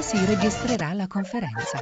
si registrerà la conferenza.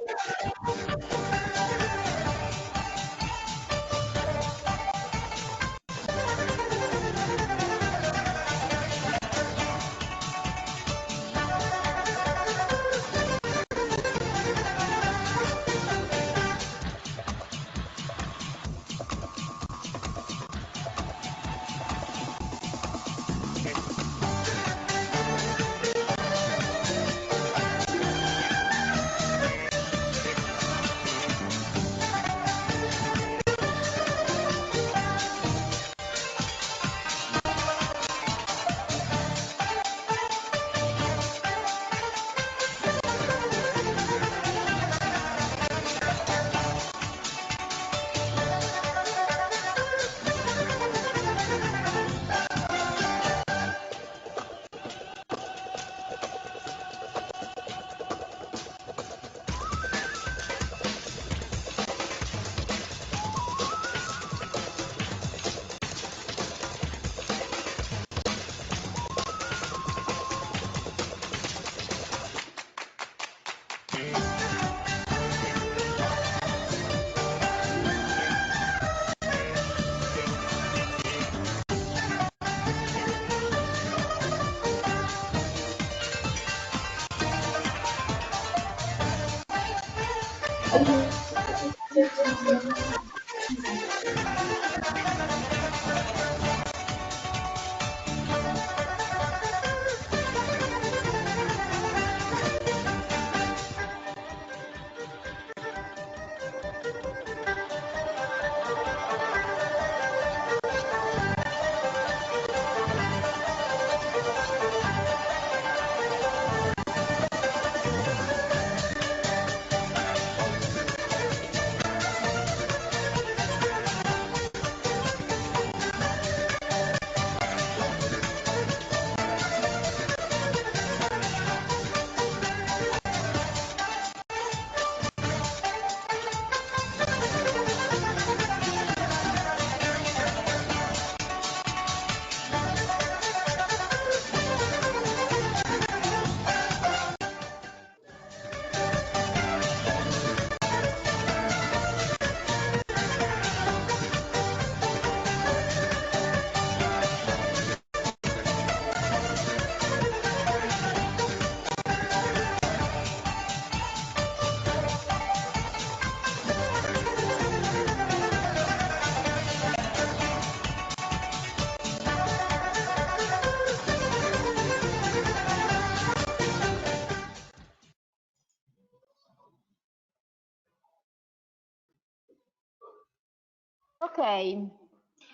Okay,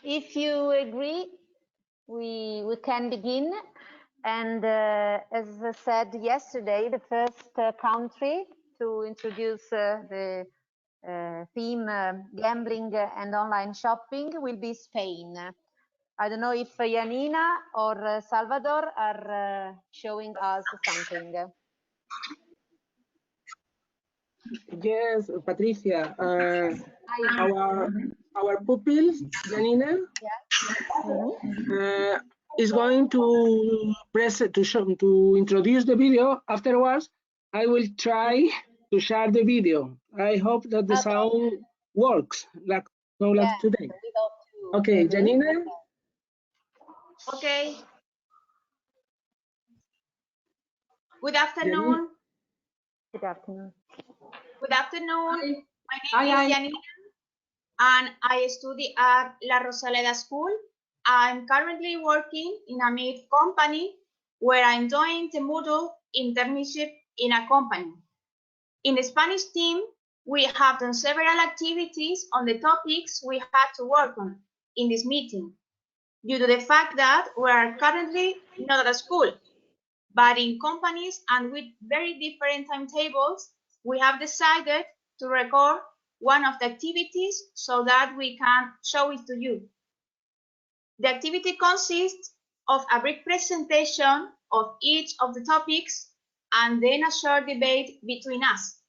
if you agree, we can begin. And as I said yesterday, the first country to introduce the theme gambling and online shopping will be Spain. I don't know if Janina or Salvador are showing us something. Yes, Patricia. Our pupil, Janina, is going to press to introduce the video. Afterwards, I will try to share the video. I hope that the sound works like today. Okay, Janina. Okay. Good afternoon. Good afternoon. Good afternoon. My name is Janina, and I study at La Rosaleda School. I'm currently working in a meat company where I'm doing the module internship in a company. In the Spanish team, we have done several activities on the topics we had to work on in this meeting, due to the fact that we are currently not at a school, but in companies and with very different timetables, we have decided to record one of the activities so that we can show it to you. The activity consists of a brief presentation of each of the topics and then a short debate between us.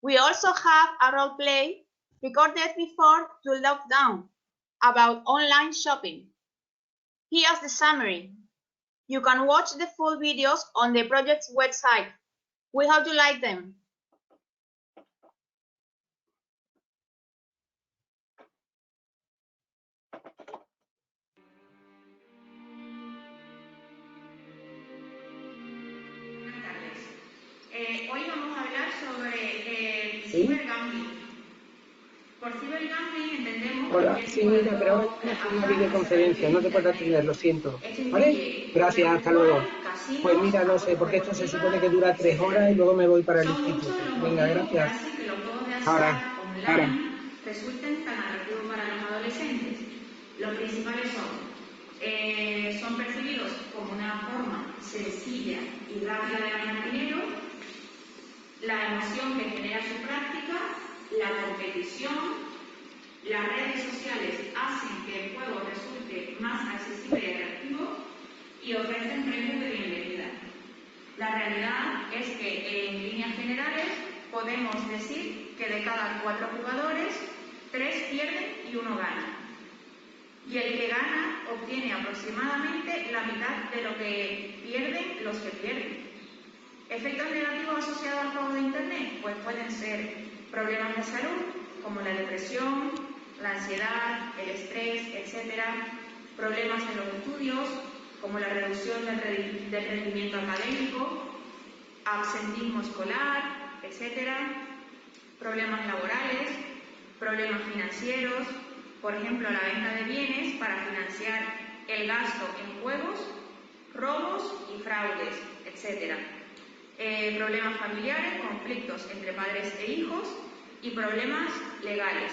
We also have a role play recorded before the lockdown about online shopping. Here's the summary. You can watch the full videos on the project's website. We hope you like them. Hoy vamos a hablar sobre cibergambling. Por cibergambling entendemos... Hola, sí, mira, pero ahora estamos en una videoconferencia, no te puedo atender, lo siento. ¿Vale? Gracias, hasta luego. Pues mira, no sé, porque esto se supone que dura 3 horas y luego me voy para el instituto. Venga, gracias. Ahora. Resulten tan atractivos para los adolescentes. Los principales son percibidos como una forma sencilla y rápida de ganar dinero, la emoción que genera su práctica, la competición, las redes sociales hacen que el juego resulte más accesible y atractivo y ofrecen premios de bienvenida. La realidad es que en líneas generales podemos decir que de cada 4 jugadores, 3 pierden y 1 gana. Y el que gana obtiene aproximadamente la mitad de lo que pierden los que pierden. ¿Efectos negativos asociados al juego de Internet? Pues pueden ser problemas de salud, como la depresión, la ansiedad, el estrés, etc. Problemas en los estudios, como la reducción del rendimiento académico, absentismo escolar, etc. Problemas laborales, problemas financieros, por ejemplo, la venta de bienes para financiar el gasto en juegos, robos y fraudes, etc. Problemas familiares, conflictos entre padres e hijos y problemas legales.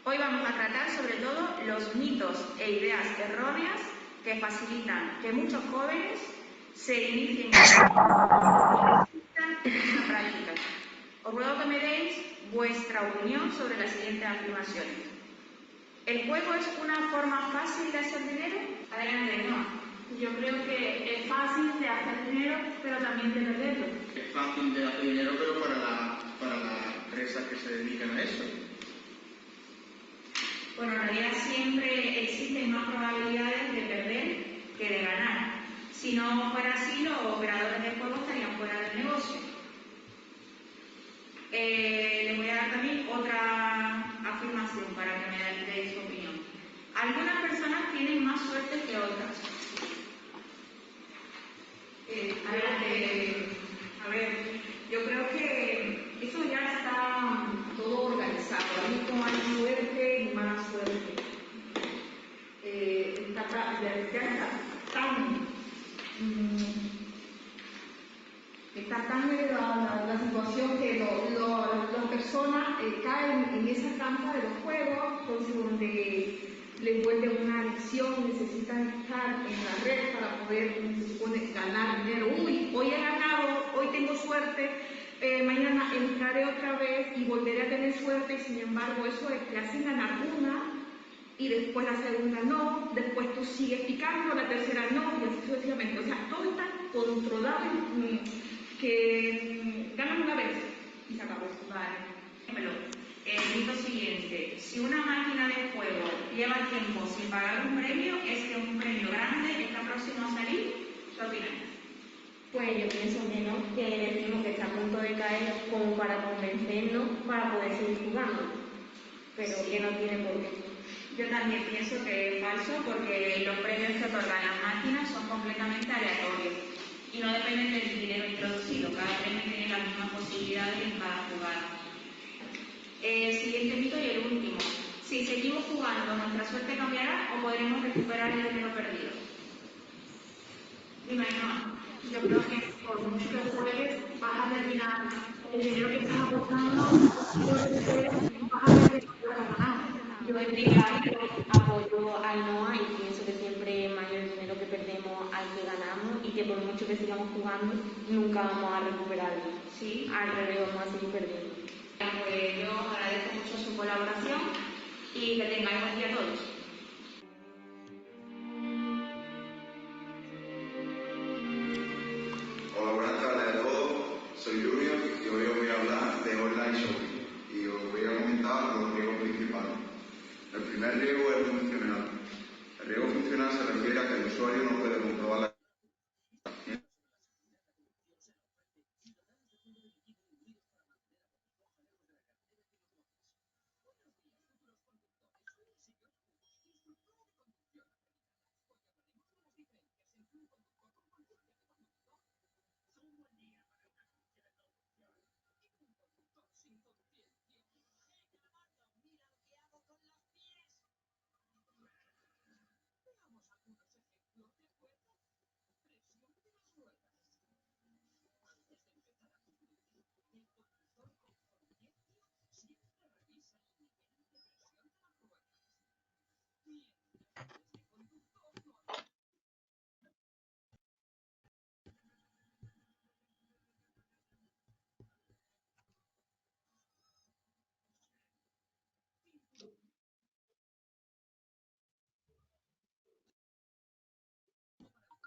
Hoy vamos a tratar sobre todo los mitos e ideas erróneas que facilitan que muchos jóvenes se inicien en esta práctica. Os ruego que me deis vuestra opinión sobre las siguientes afirmaciones. ¿El juego es una forma fácil de hacer dinero? Adelante, Noa. Yo creo que es fácil de hacer dinero, pero también de perderlo. Es fácil de hacer dinero, pero para las empresas que se dedican a eso. Bueno, en realidad siempre existen más probabilidades de perder que de ganar. Si no fuera así, los operadores de juegos estarían fuera del negocio. Les voy a dar también otra afirmación para que me deis su opinión. Algunas personas tienen más suerte que otras. A ver, yo creo que eso ya está todo organizado. Ahí no hay suerte ni mala suerte. Está tan elevada la situación que las personas caen en esa trampa de los juegos, entonces donde les vuelve una adicción, necesitan estar en la red para poder, se supone, ganar dinero. Uy, hoy he ganado, hoy tengo suerte, mañana entraré otra vez y volveré a tener suerte, y sin embargo eso es que hacen ganar una y después la segunda no, después tú sigues picando, la tercera no, y así sucesivamente. O sea, todo está controlado, que ganan una vez y se acabó. Vale. El mito siguiente: si una máquina de juego lleva tiempo sin pagar un premio, es que un premio grande está próximo a salir. ¿Qué opináis? Pues yo pienso que no, que decimos que está a punto de caer como para convencernos para poder seguir jugando, pero que no tiene por qué. Yo también pienso que es falso, porque los premios que otorgan las máquinas son completamente aleatorios y no dependen del dinero introducido. Cada premio tiene las mismas posibilidades para jugar. El siguiente mito y el último: si seguimos jugando, ¿nuestra suerte cambiará o podremos recuperar el dinero perdido? Dime, no. Yo creo que por mucho que juegues, vas a terminar el dinero que estás apostando, vas a perder lo que has ganado. Yo en principio apoyo a Ainhoa y pienso que siempre es mayor el dinero que perdemos al que ganamos, y que por mucho que sigamos jugando, nunca vamos a recuperarlo. Sí. Al revés, vamos a seguir perdiendo. Pues yo agradezco mucho su colaboración y que tengáis buen día a todos. Hola, buenas tardes a todos. Soy Junior y hoy os voy a hablar de online shopping y os voy a comentar los riesgos principales. El primer riesgo es el funcional. El riesgo funcional se refiere a que el usuario no puede comprobar la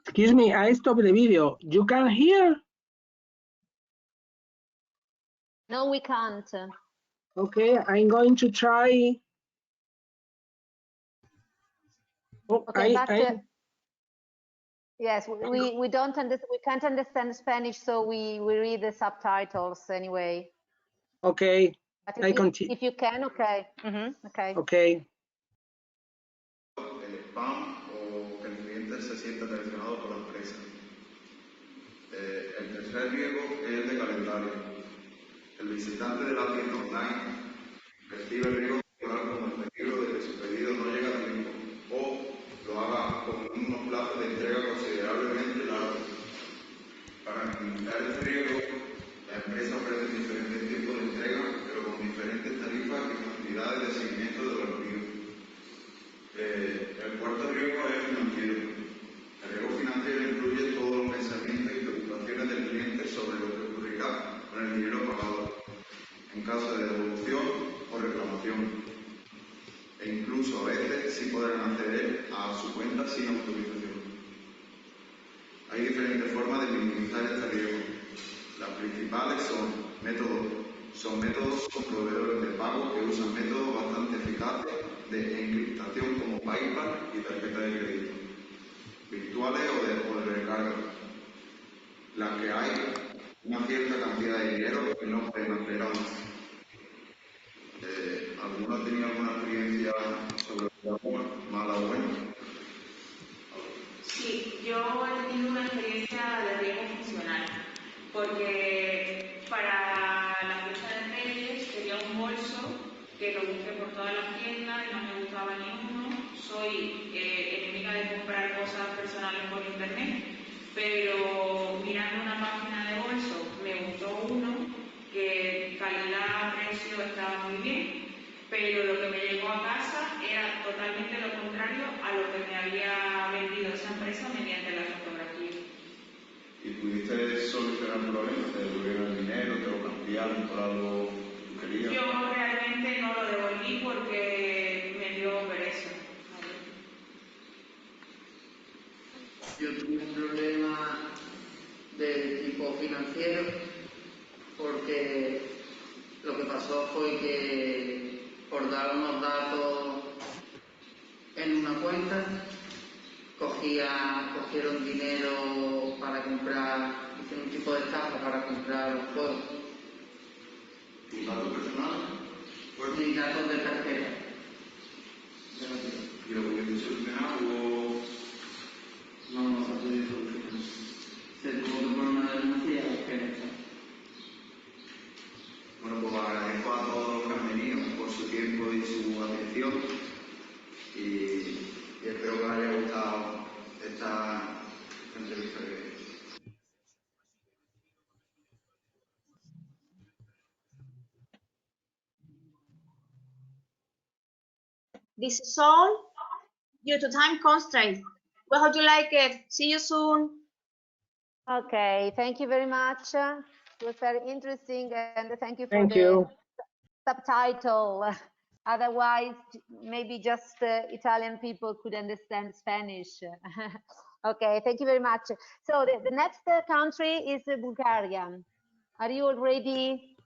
Excuse me, I stopped the video. You can hear? No, we can't. Okay, I'm going to try. Oh, Okay, yes, we don't understand. We can't understand Spanish, so we read the subtitles anyway. Okay, But I continue. if you can, okay. Okay. Okay. El spam o que el cliente se sienta traicionado por la empresa. El tercer riesgo es el de calendario. El visitante de la tienda online recibe el riesgo como el peligro de que su pedido no llegue a tiempo o lo haga con unos plazos de entrega considerablemente largos. Para minimizar este riesgo, la empresa ofrece diferentes tiempos de entrega, pero con diferentes tarifas y facilidades de seguimiento de los envíos. El cuarto riesgo es financiero. El riesgo financiero incluye todos los pensamientos y preocupaciones del cliente sobre lo que ocurrirá con el dinero pagado en caso de devolución o reclamación. E incluso a veces sí podrán acceder a su cuenta sin autorización. Hay diferentes formas de minimizar este riesgo. Las principales son métodos con proveedores de pago que usan métodos bastante eficaces de encriptación como PayPal y tarjeta de crédito, virtuales o de recarga. Las que hay una cierta cantidad de dinero que no pueden acceder a más. ¿Alguno ha tenido alguna experiencia sobre el mala o buena? Sí, yo he tenido una experiencia de riesgo funcional, porque para la fiesta de Reyes quería un bolso que lo busqué por todas las tiendas y no me gustaba ni uno. Soy enemiga de comprar cosas personales por internet, pero mirando una página de bolso me gustó uno que calidad-precio estaba muy bien, pero lo que me llegó a casa era totalmente lo contrario a lo que me había vendido esa empresa mediante la fotografía. ¿Y pudiste solucionar el problema? ¿Te devolvieron el dinero? ¿Te lo cambiaron por algo que querías? Yo realmente no lo devolví porque me dio pereza. Yo tuve un problema de tipo financiero porque lo que pasó fue que por dar unos datos en una cuenta cogieron dinero para comprar, hicieron un tipo de estafa para comprar un juego. ¿Tus datos personales? Pues mis datos de tarjeta. ¿Y lo pudiste solucionar o...? No se pudo solucionar. Se tuvo que poner una denuncia y Bueno, pues agradezco a todos los que han venido por su tiempo y su atención y espero que os haya gustado esta entrevista que This is all due to time constraints. We hope you like it. See you soon. Okay, thank you very much. It was very interesting, and thank you for Thank subtitle. Otherwise, maybe just Italian people could understand Spanish. Okay, thank you very much. So the next country is Bulgaria. Are you already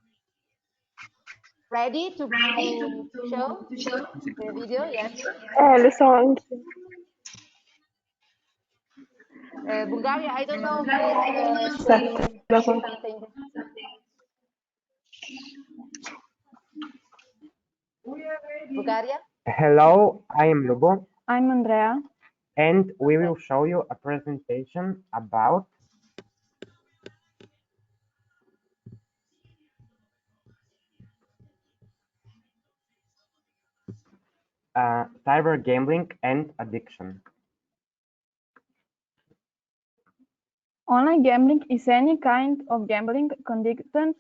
ready to show the video? Yes. Lo so anche. Bulgaria, I don't know who is saying Lo so. something. Bulgaria? Hello, I am Lubo, I'm Andrea. and we will show you a presentation about cyber gambling and addiction. Online gambling is any kind of gambling conducted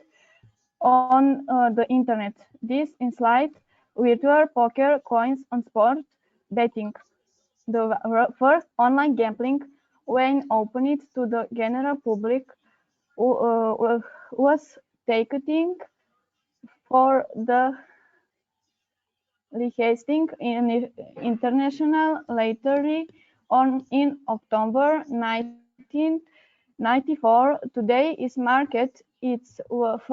on the internet. This includes virtual poker, coins, and sport betting. The first online gambling, when opened to the general public, was taken for the licensing in international lottery in October 1994. Today is market it's worth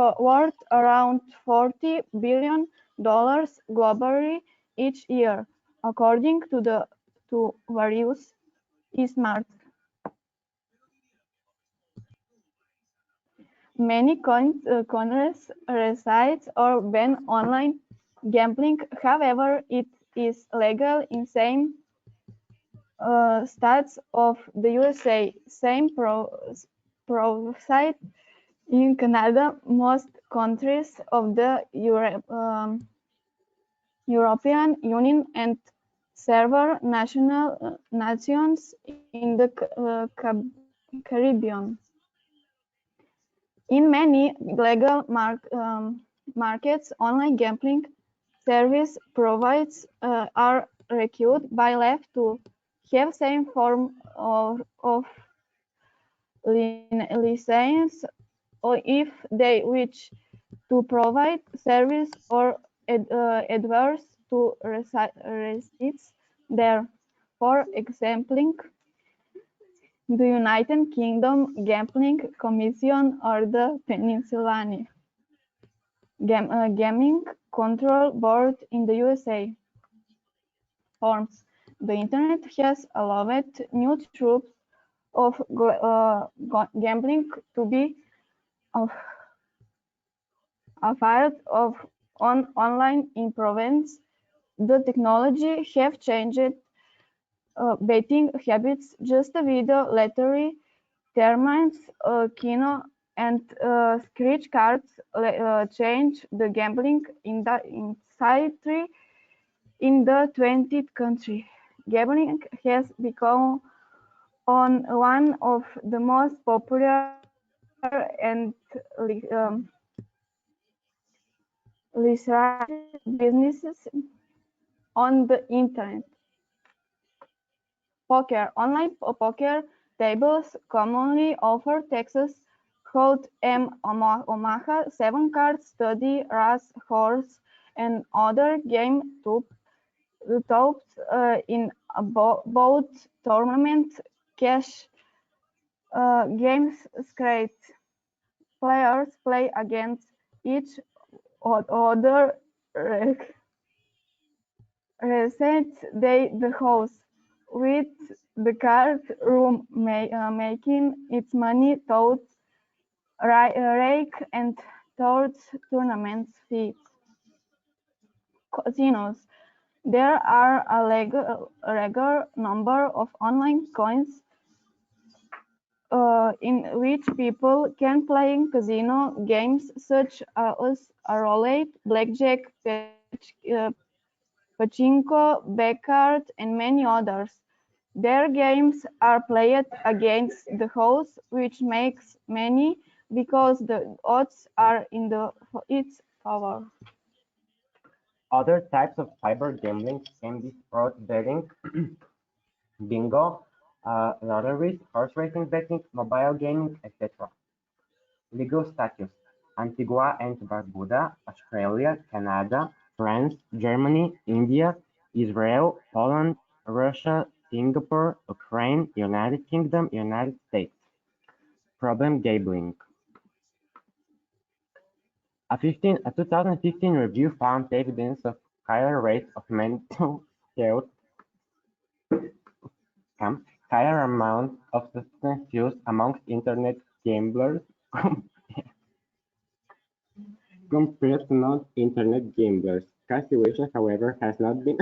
around $40 billion globally each year, according to various estimates. Many countries resides or ban online gambling. However, it is legal in some states of the USA. Same provides in Canada. Most countries of the European Union and several nations in the Caribbean. In many legal markets, online gambling service providers are required by law to have same form of license, or if they wish to provide service or adverse to resides there. For example, the United Kingdom Gambling Commission or the Pennsylvania Gaming Control Board in the USA. Forms. The Internet has allowed new types of gambling to be offered online in province. The technology have changed betting habits. Just a video lottery, tournaments, keno, and scratch cards change the gambling industry in the 20th century. Gambling has become one of the most popular and licensed businesses on the internet. Poker. Online poker tables commonly offer Texas Hold'em, Omaha, 7 card study, Ras, horse, and other game types in both tournament cash games. Scratch players play against each other. Resets the house with the card room making its money towards rake and towards tournament fees. Casinos. There are a regular number of online coins in which people can play in casino games such as roulette, blackjack, pachinko, baccarat, and many others. Their games are played against the house, which makes money because the odds are in its favor. Other types of cyber gambling can be sports betting, bingo, lotteries, horse racing betting, mobile gaming, etc. Legal status: Antigua and Barbuda, Australia, Canada, France, Germany, India, Israel, Poland, Russia, Singapore, Ukraine, United Kingdom, United States. Problem gambling. A 2015 review found evidence of higher rates of mental health, higher amounts of substance use amongst internet gamblers compared to non-internet gamblers. Causation, however, has not been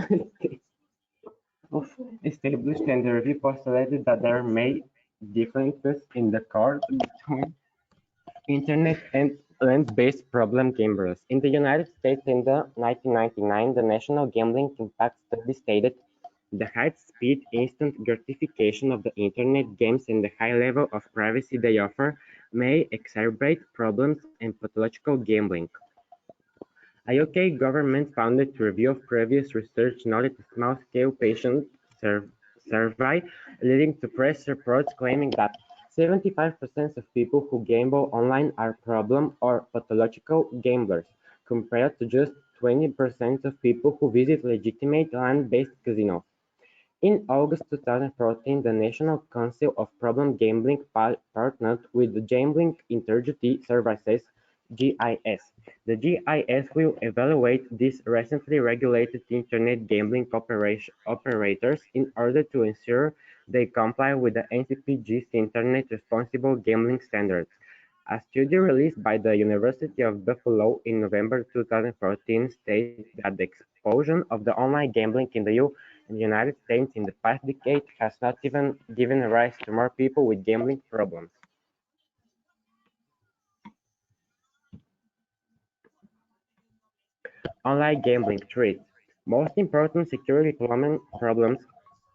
established, and the review postulated that there may be differences in the course between internet and land-based problem gamblers. In the United States, in the 1999, the National Gambling Impact Study stated the high-speed, instant gratification of the internet games and the high level of privacy they offer may exacerbate problems in pathological gambling. A UK government-funded review of previous research noted a small-scale patient survey, leading to press reports claiming that 75% of people who gamble online are problem or pathological gamblers, compared to just 20% of people who visit legitimate land-based casinos. In August 2014, the National Council of Problem Gambling partnered with the Gambling Integrity Services (GIS). The GIS will evaluate these recently regulated internet gambling operators in order to ensure they comply with the NCPG's Internet Responsible Gambling Standards. A study released by the University of Buffalo in November 2014 states that the explosion of the online gambling in the United States in the past decade has not even given rise to more people with gambling problems. Online gambling threats. Most important security problems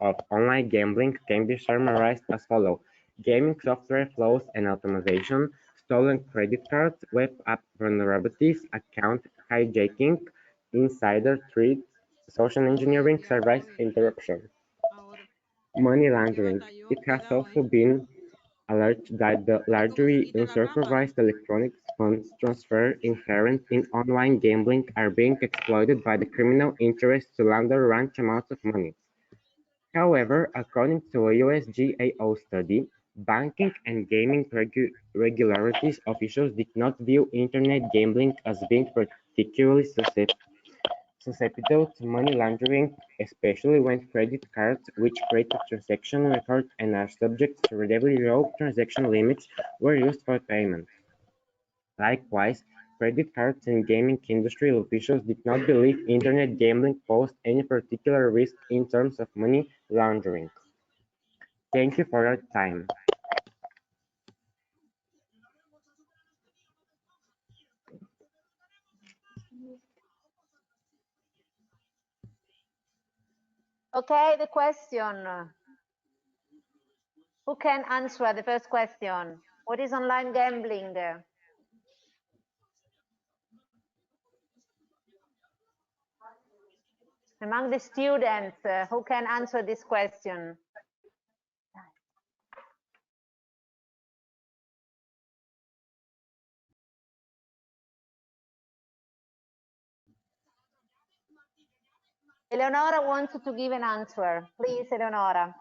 of online gambling can be summarized as follows: gaming software flaws and automation, stolen credit cards, web app vulnerabilities, account hijacking, insider threats, social engineering, service interruption. Money laundering. It has also been alleged that the largely unsupervised electronic funds transfer inherent in online gambling are being exploited by the criminal interests to launder large amounts of money. However, according to a USGAO study, banking and gaming regularities officials did not view internet gambling as being particularly susceptible to money laundering, especially when credit cards, which create a transaction record and are subject to relatively low transaction limits, were used for payment. Likewise, credit cards and gaming industry officials did not believe internet gambling posed any particular risk in terms of money laundering. Thank you for your time. Okay, the question. Who can answer the first question? What is online gambling? Among the students, who can answer this question? Eleonora wants to give an answer. Please, Eleonora.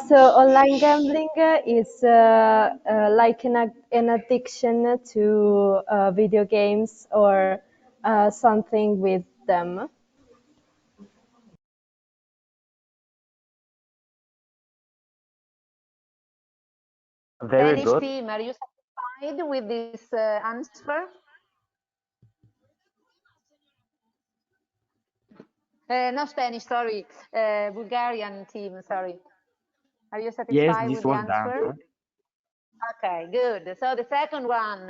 So online gambling is like an addiction to video games or something with them. Very Spanish good. team, are you satisfied with this answer? Not Spanish, sorry. Bulgarian team, sorry. Are you satisfied Yes, with this the was the answer? answer. Okay, good. So the second one,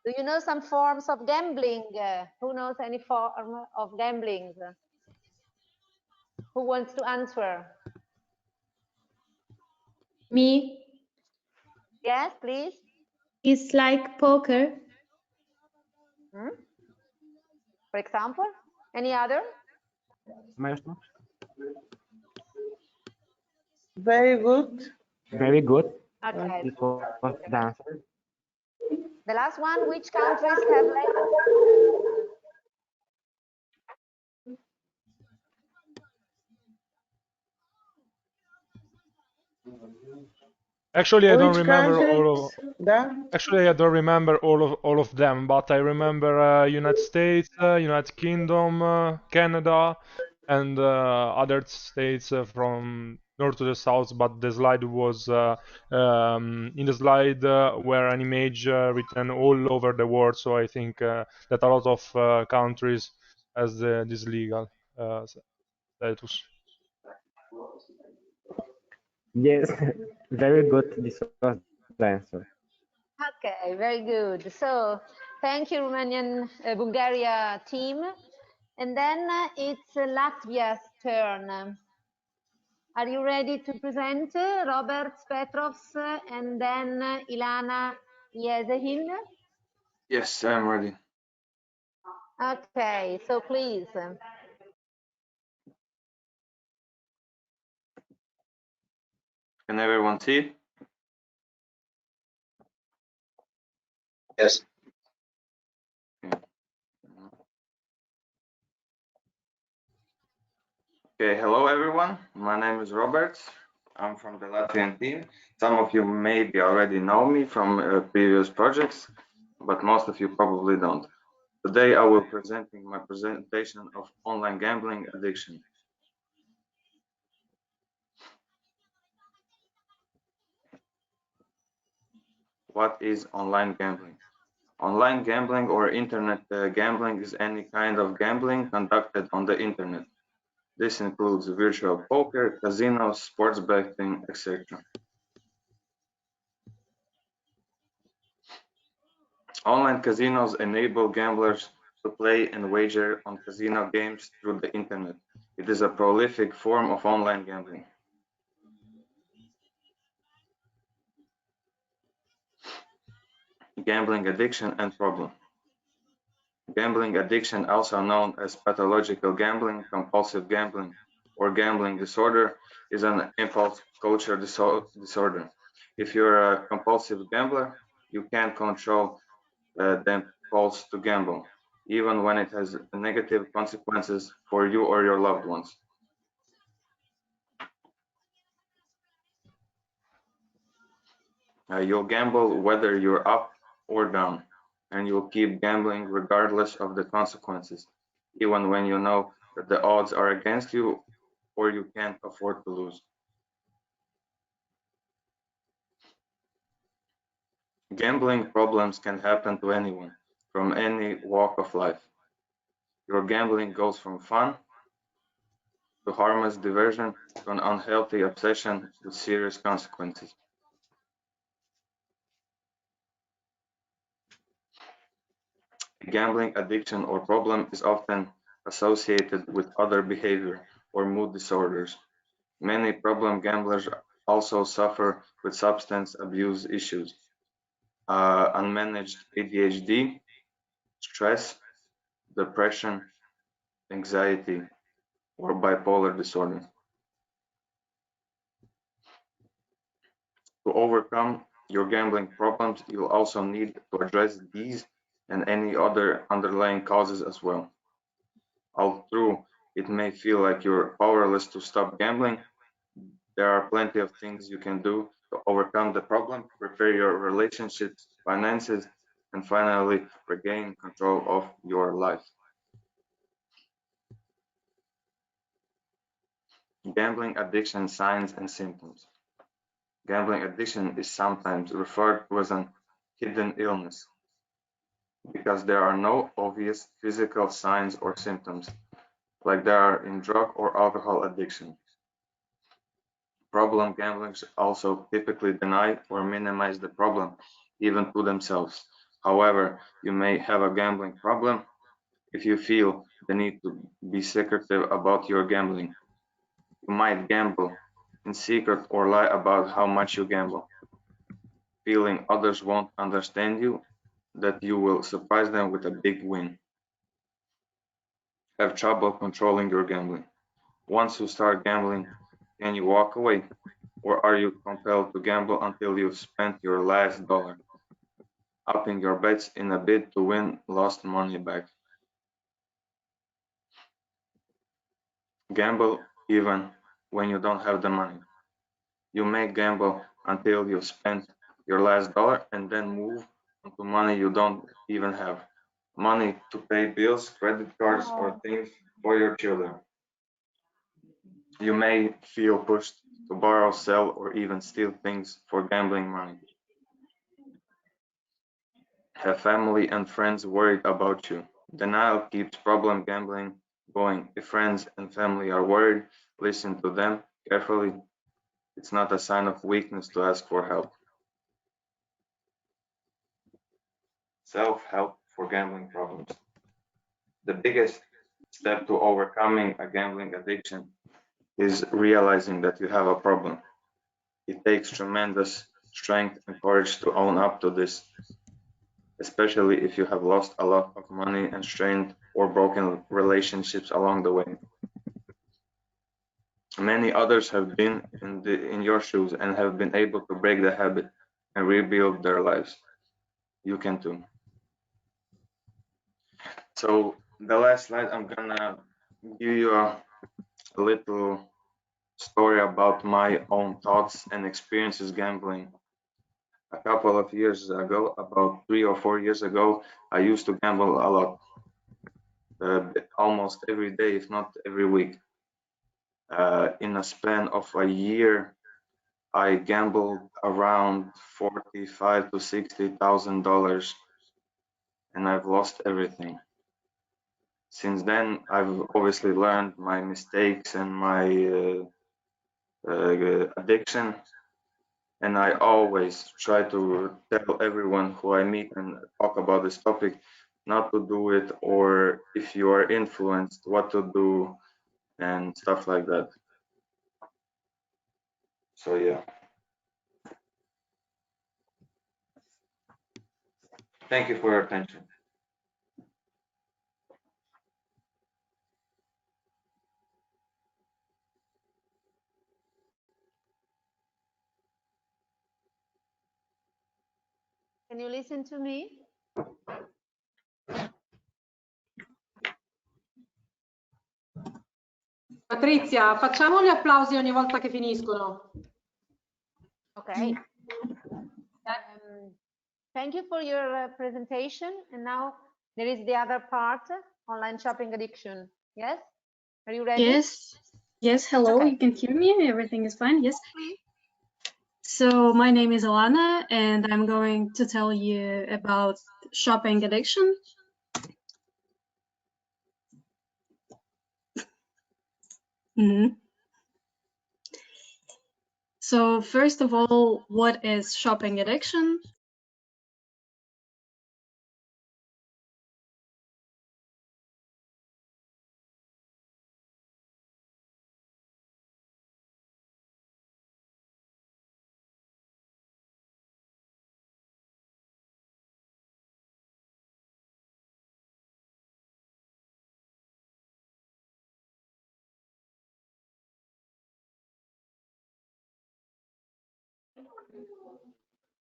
do you know some forms of gambling? Who knows any form of gambling? Who wants to answer? Me. Yes, please. It's like poker. Hmm? For example, any other? Maestro? Very good. Very good. Okay. This was the answer. The last one, which countries have less? Actually, I don't Which remember all of. countries? Actually, I don't remember all of them, but I remember United States, United Kingdom, Canada, and other states from north to the south. But the slide was in the slide were an image written all over the world. So I think that a lot of countries has this legal status. Yes, very good. This was the answer. Okay, very good. So thank you, Romanian Bulgaria team. And then it's Latvia's turn. Are you ready to present Robert Petrovs and then Ilana Yezehin? Yes, I'm ready. Okay, so please. Can everyone see? Yes. Okay, hello everyone. My name is Robert. I'm from the Latvian team. Some of you maybe already know me from previous projects, but most of you probably don't. Today I will be presenting my presentation of online gambling addiction. What is online gambling? Online gambling or internet gambling is any kind of gambling conducted on the internet. This includes virtual poker, casinos, sports betting, etc. Online casinos enable gamblers to play and wager on casino games through the internet. It is a prolific form of online gambling. Gambling addiction and problem. Gambling addiction, also known as pathological gambling, compulsive gambling, or gambling disorder, is an impulse culture disorder. If you're a compulsive gambler, you can't control the impulse to gamble, even when it has negative consequences for you or your loved ones. You'll gamble whether you're up or down, and you'll keep gambling regardless of the consequences, even when you know that the odds are against you or you can't afford to lose. Gambling problems can happen to anyone, from any walk of life. Your gambling goes from fun to harmless diversion to an unhealthy obsession with serious consequences. Gambling addiction or problem is often associated with other behavior or mood disorders. Many problem gamblers also suffer with substance abuse issues, unmanaged ADHD, stress, depression, anxiety, or bipolar disorder. To overcome your gambling problems, you'll also need to address these and any other underlying causes as well. Although it may feel like you're powerless to stop gambling, there are plenty of things you can do to overcome the problem, prepare your relationships, finances, and finally regain control of your life. Gambling addiction signs and symptoms. Gambling addiction is sometimes referred to as an hidden illness because there are no obvious physical signs or symptoms like there are in drug or alcohol addiction. Problem gamblers also typically deny or minimize the problem, even to themselves. However, you may have a gambling problem if you feel the need to be secretive about your gambling. You might gamble in secret or lie about how much you gamble, feeling others won't understand you, that you will surprise them with a big win. Have trouble controlling your gambling. Once you start gambling, can you walk away? Or are you compelled to gamble until you've spent your last dollar, upping your bets in a bid to win lost money back? Gamble even when you don't have the money. You may gamble until you've spent your last dollar and then move on to money you don't even have. Money to pay bills, credit cards, or things for your children. You may feel pushed to borrow, sell, or even steal things for gambling money. Have family and friends worried about you? Denial keeps problem gambling going. If friends and family are worried, listen to them carefully. It's not a sign of weakness to ask for help. Self-help for gambling problems. The biggest step to overcoming a gambling addiction is realizing that you have a problem. It takes tremendous strength and courage to own up to this, especially if you have lost a lot of money and strained or broken relationships along the way. Many others have been in your shoes and have been able to break the habit and rebuild their lives. You can too. So the last slide, I'm gonna give you a little story about my own thoughts and experiences gambling. A couple of years ago, about 3 or 4 years ago, I used to gamble a lot, almost every day, if not every week. In a span of a year, I gambled around $45,000 to $60,000, and I've lost everything. Since then, I've obviously learned my mistakes and my addiction, and I always try to tell everyone who I meet and talk about this topic not to do it, or if you are influenced, what to do and stuff like that. So yeah. Thank you for your attention. Can you listen to me? Patrizia, facciamo gli applausi ogni volta che finiscono. Okay. Thank you for your presentation. And now there is the other part, online shopping addiction. Yes? Are you ready? Yes. Yes, hello, Okay. You can hear me? Everything is fine, yes? So my name is Alana, and I'm going to tell you about shopping addiction. So first of all, what is shopping addiction?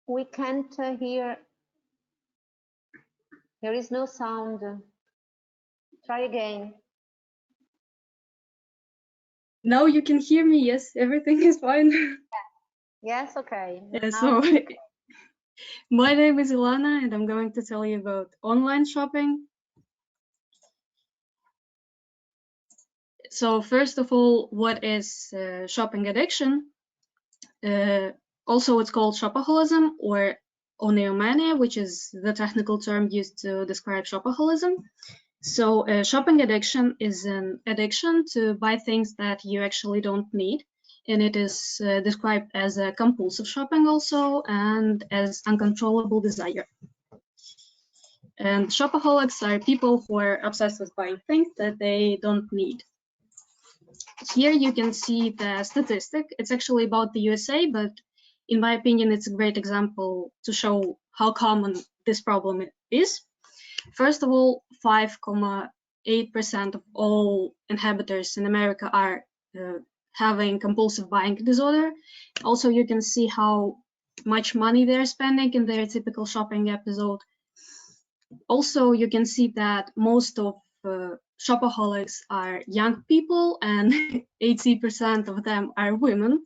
We can't hear. There is no sound. Try again. Now you can hear me, yes, everything is fine. Yes, okay. Yeah, Now so my name is Ilana, and I'm going to tell you about online shopping. So first of all, what is shopping addiction? Also, it's called shopaholism or oneomania, which is the technical term used to describe shopaholism. So shopping addiction is an addiction to buy things that you actually don't need. And it is described as a compulsive shopping also, and as uncontrollable desire. And shopaholics are people who are obsessed with buying things that they don't need. Here you can see the statistic. It's actually about the USA, but in my opinion, it's a great example to show how common this problem is. First of all, 5.8% of all inhabitants in America are having compulsive buying disorder. Also, you can see how much money they're spending in their typical shopping episode. Also, you can see that most of shopaholics are young people, and 80% of them are women.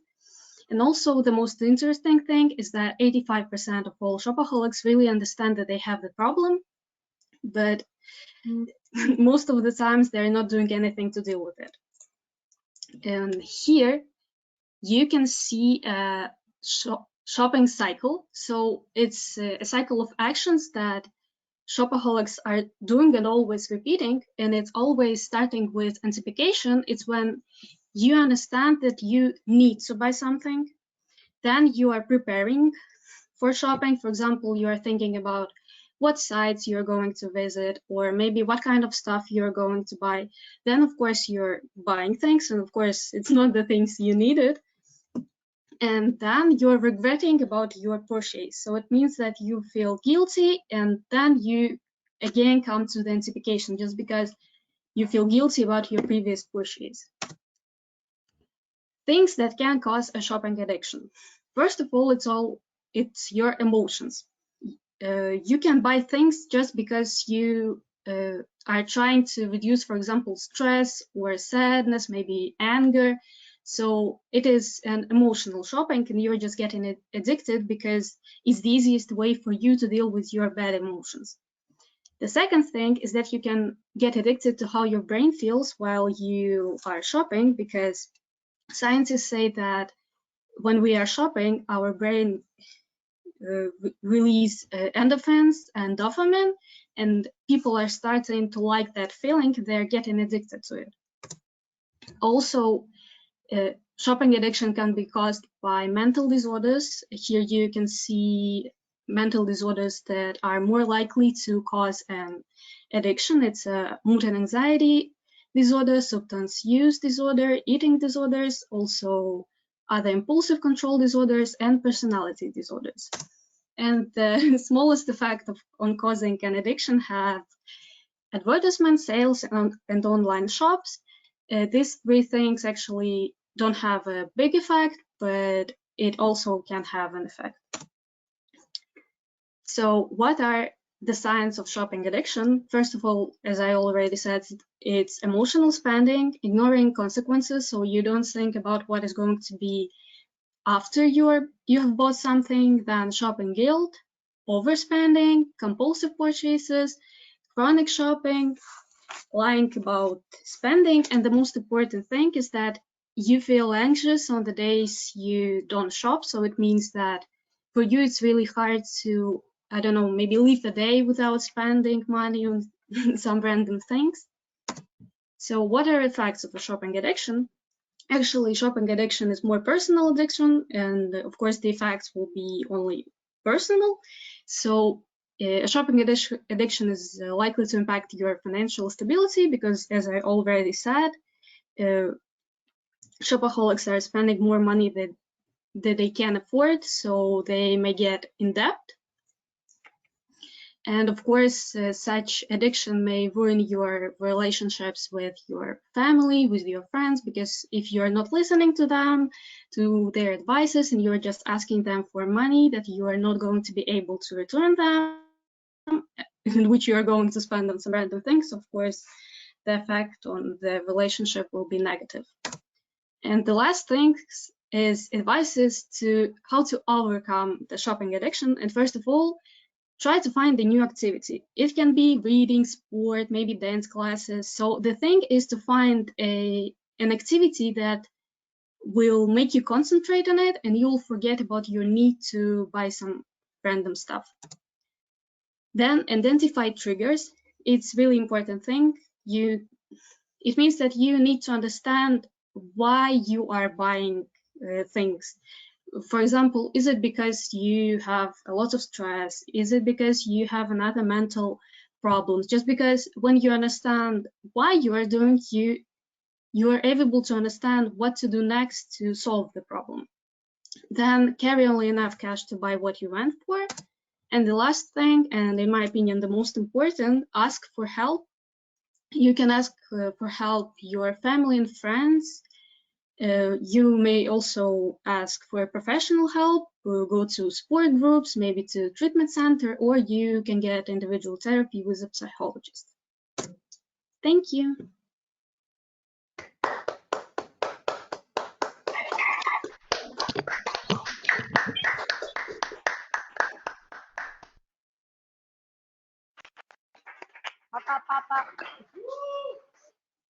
And also, the most interesting thing is that 85% of all shopaholics really understand that they have the problem, but most of the times they're not doing anything to deal with it. And here you can see a shopping cycle. So it's a cycle of actions that shopaholics are doing and always repeating, and it's always starting with anticipation. It's when you understand that you need to buy something, then you are preparing for shopping. For example, you are thinking about what sites you're going to visit, or maybe what kind of stuff you're going to buy. Then, of course, you're buying things, and of course, it's not the things you needed. And then you're regretting about your purchase. So it means that you feel guilty, and then you again come to the anticipation just because you feel guilty about your previous purchase. things that can cause a shopping addiction. First of all, it's your emotions. You can buy things just because you are trying to reduce, for example, stress or sadness, maybe anger. So it is an emotional shopping, and you're just getting addicted because it's the easiest way for you to deal with your bad emotions. The second thing is that you can get addicted to how your brain feels while you are shopping, because scientists say that when we are shopping, our brain release endorphins and dopamine, and people are starting to like that feeling. They're getting addicted to it. Also, shopping addiction can be caused by mental disorders. Here you can see mental disorders that are more likely to cause an addiction. It's a mood and anxiety disorder, substance use disorder, eating disorders, also other impulsive control disorders, and personality disorders. And the smallest effect on causing an addiction have advertisement, sales, and online shops. These three things actually don't have a big effect, but it also can have an effect. So what are the signs of shopping addiction? First of all, as I already said, it's emotional spending, ignoring consequences, so you don't think about what is going to be after you have bought something. Then shopping guilt, overspending, compulsive purchases, chronic shopping, lying about spending, and the most important thing is that you feel anxious on the days you don't shop. So it means that for you it's really hard to, I don't know, maybe leave the day without spending money on some random things. So what are effects of a shopping addiction? Actually, shopping addiction is more personal addiction, and of course the effects will be only personal. So a shopping addiction is likely to impact your financial stability because, as I already said, shopaholics are spending more money that they can afford, so they may get in debt. And of course, such addiction may ruin your relationships with your family, with your friends, because if you're not listening to them, to their advices, and you're just asking them for money that you are not going to be able to return them, in which you are going to spend on some random things, of course, the effect on the relationship will be negative. And the last thing is advices to how to overcome the shopping addiction. And first of all, try to find a new activity. It can be reading, sport, maybe dance classes. So the thing is to find an activity that will make you concentrate on it, and you'll forget about your need to buy some random stuff. Then identify triggers. It's really important thing. It means that you need to understand why you are buying things. For example, is it because you have a lot of stress? Is it because you have another mental problems? Just because when you understand why you are doing, you are able to understand what to do next to solve the problem. Then carry only enough cash to buy what you went for. And the last thing, and in my opinion the most important, ask for help. You can ask for help your family and friends. You may also ask for professional help, go to support groups, maybe to treatment center, or you can get individual therapy with a psychologist. Thank you.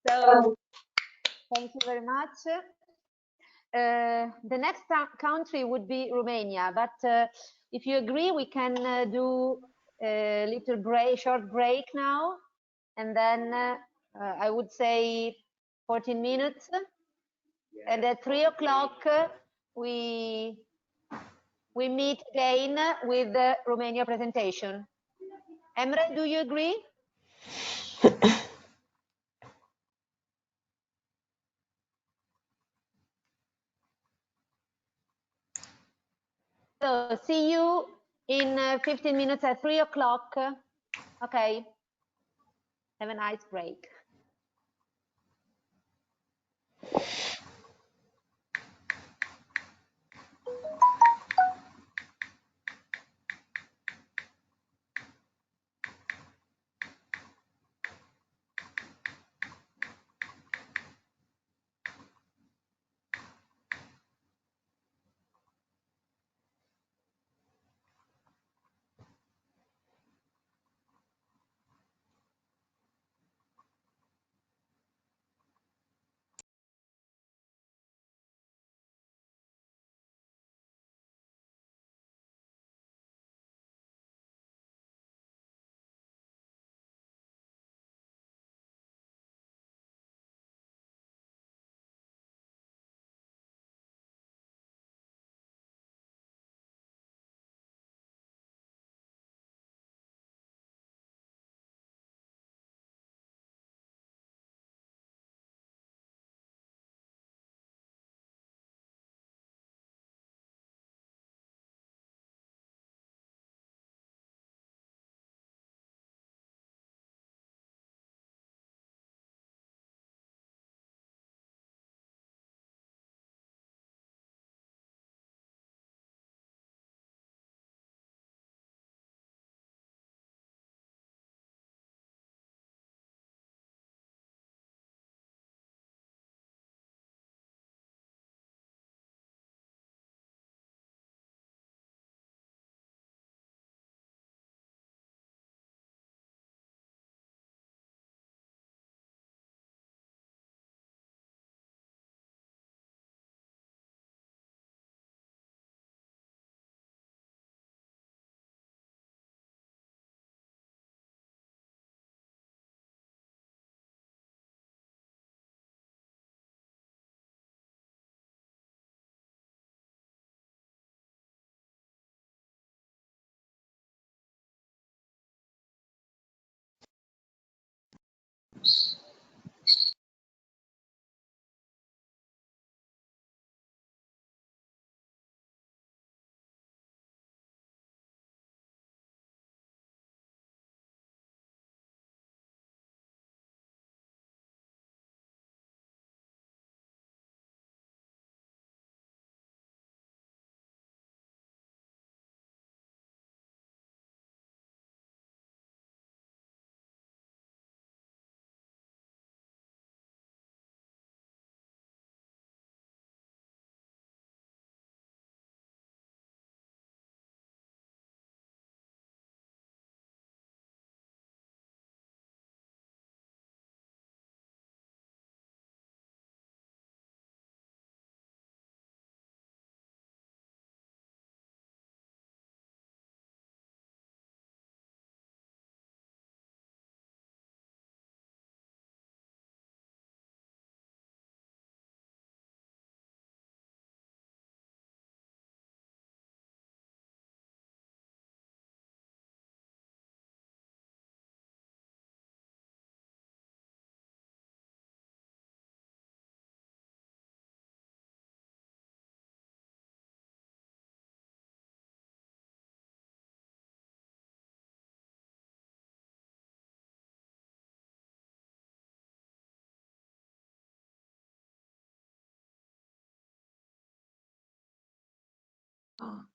So, thank you very much. The next country would be Romania, but if you agree, we can do a little short break now, and then I would say 14 minutes, and at 3 o'clock we meet again with the Romania presentation. Emre, do you agree? So see you in 15 minutes at 3 o'clock. Okay. Have a nice break. Ah.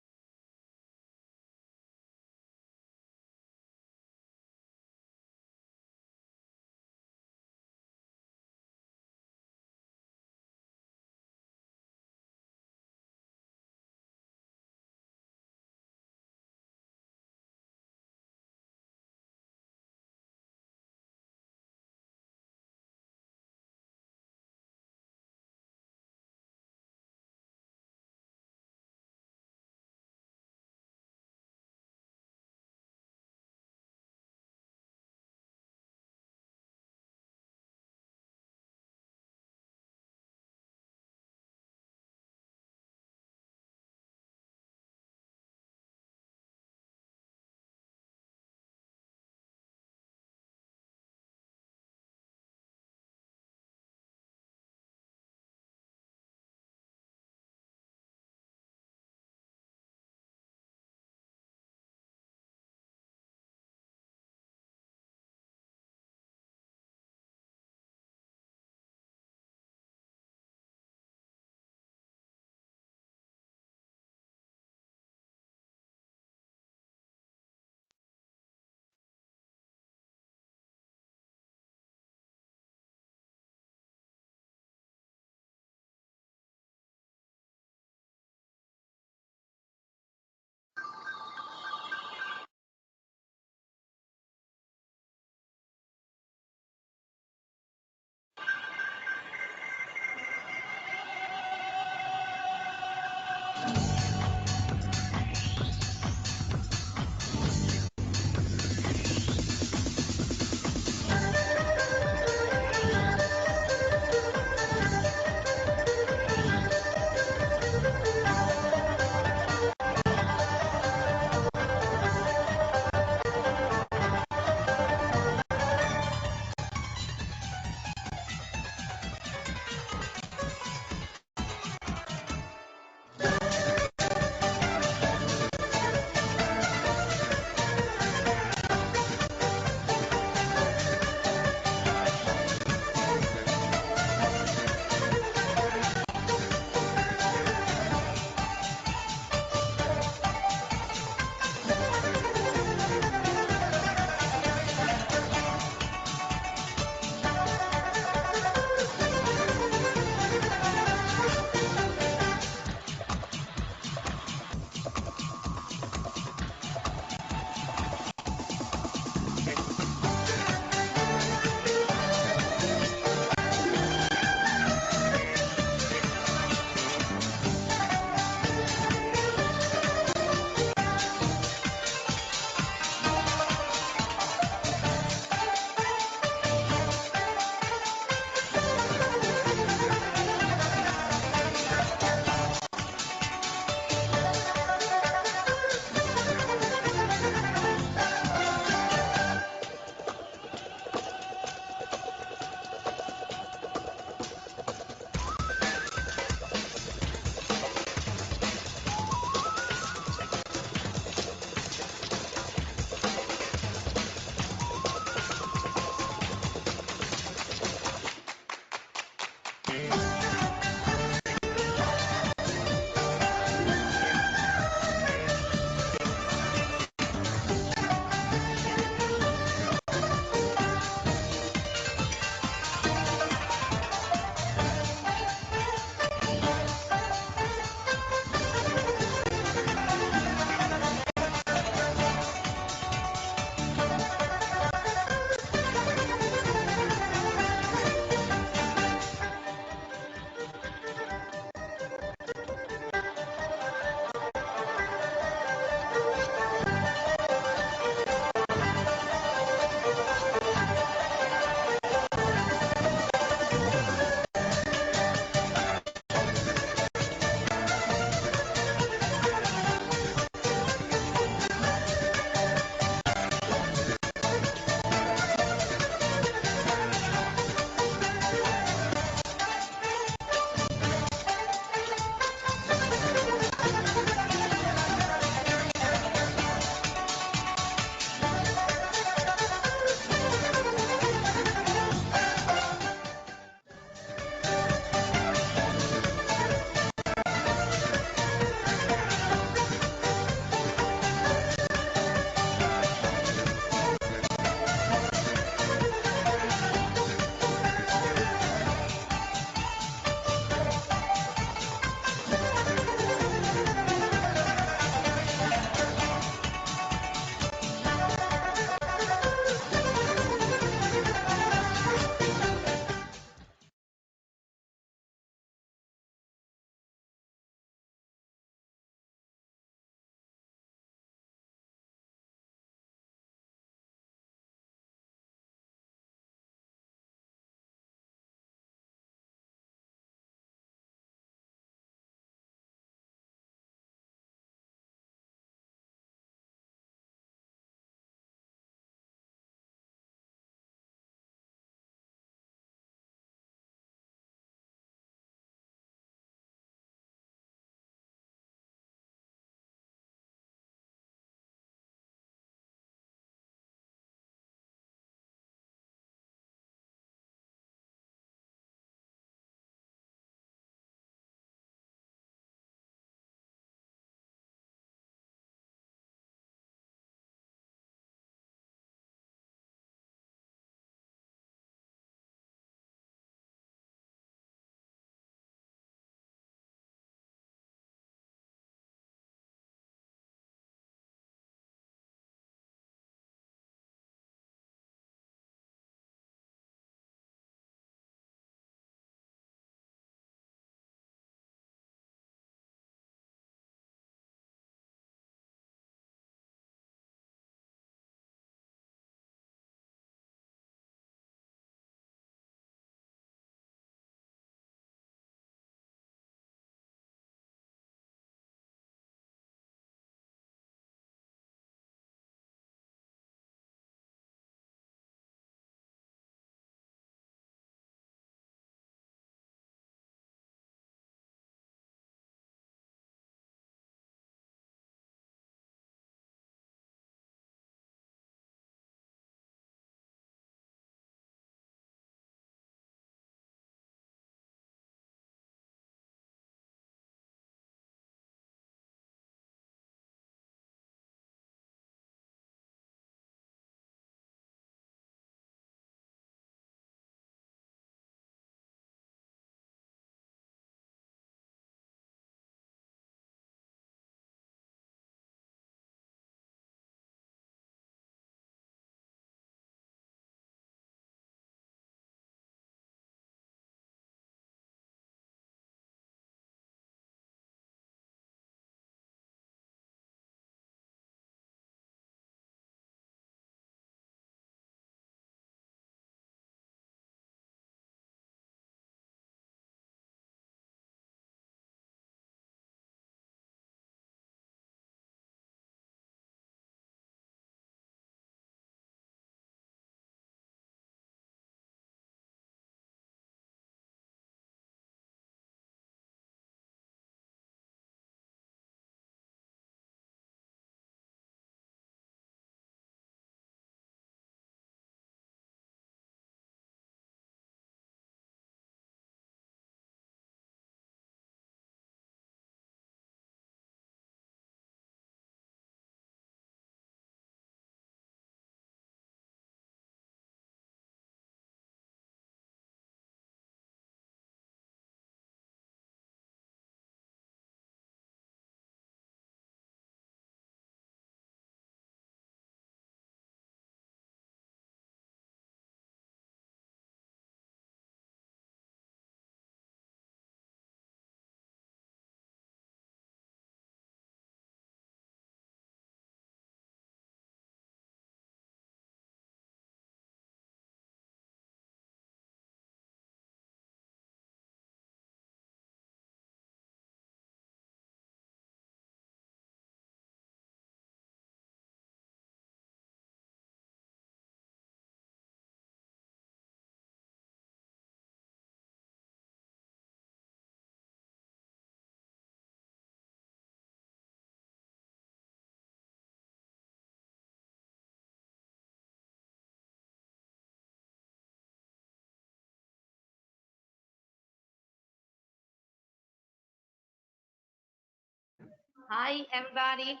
Hi, everybody.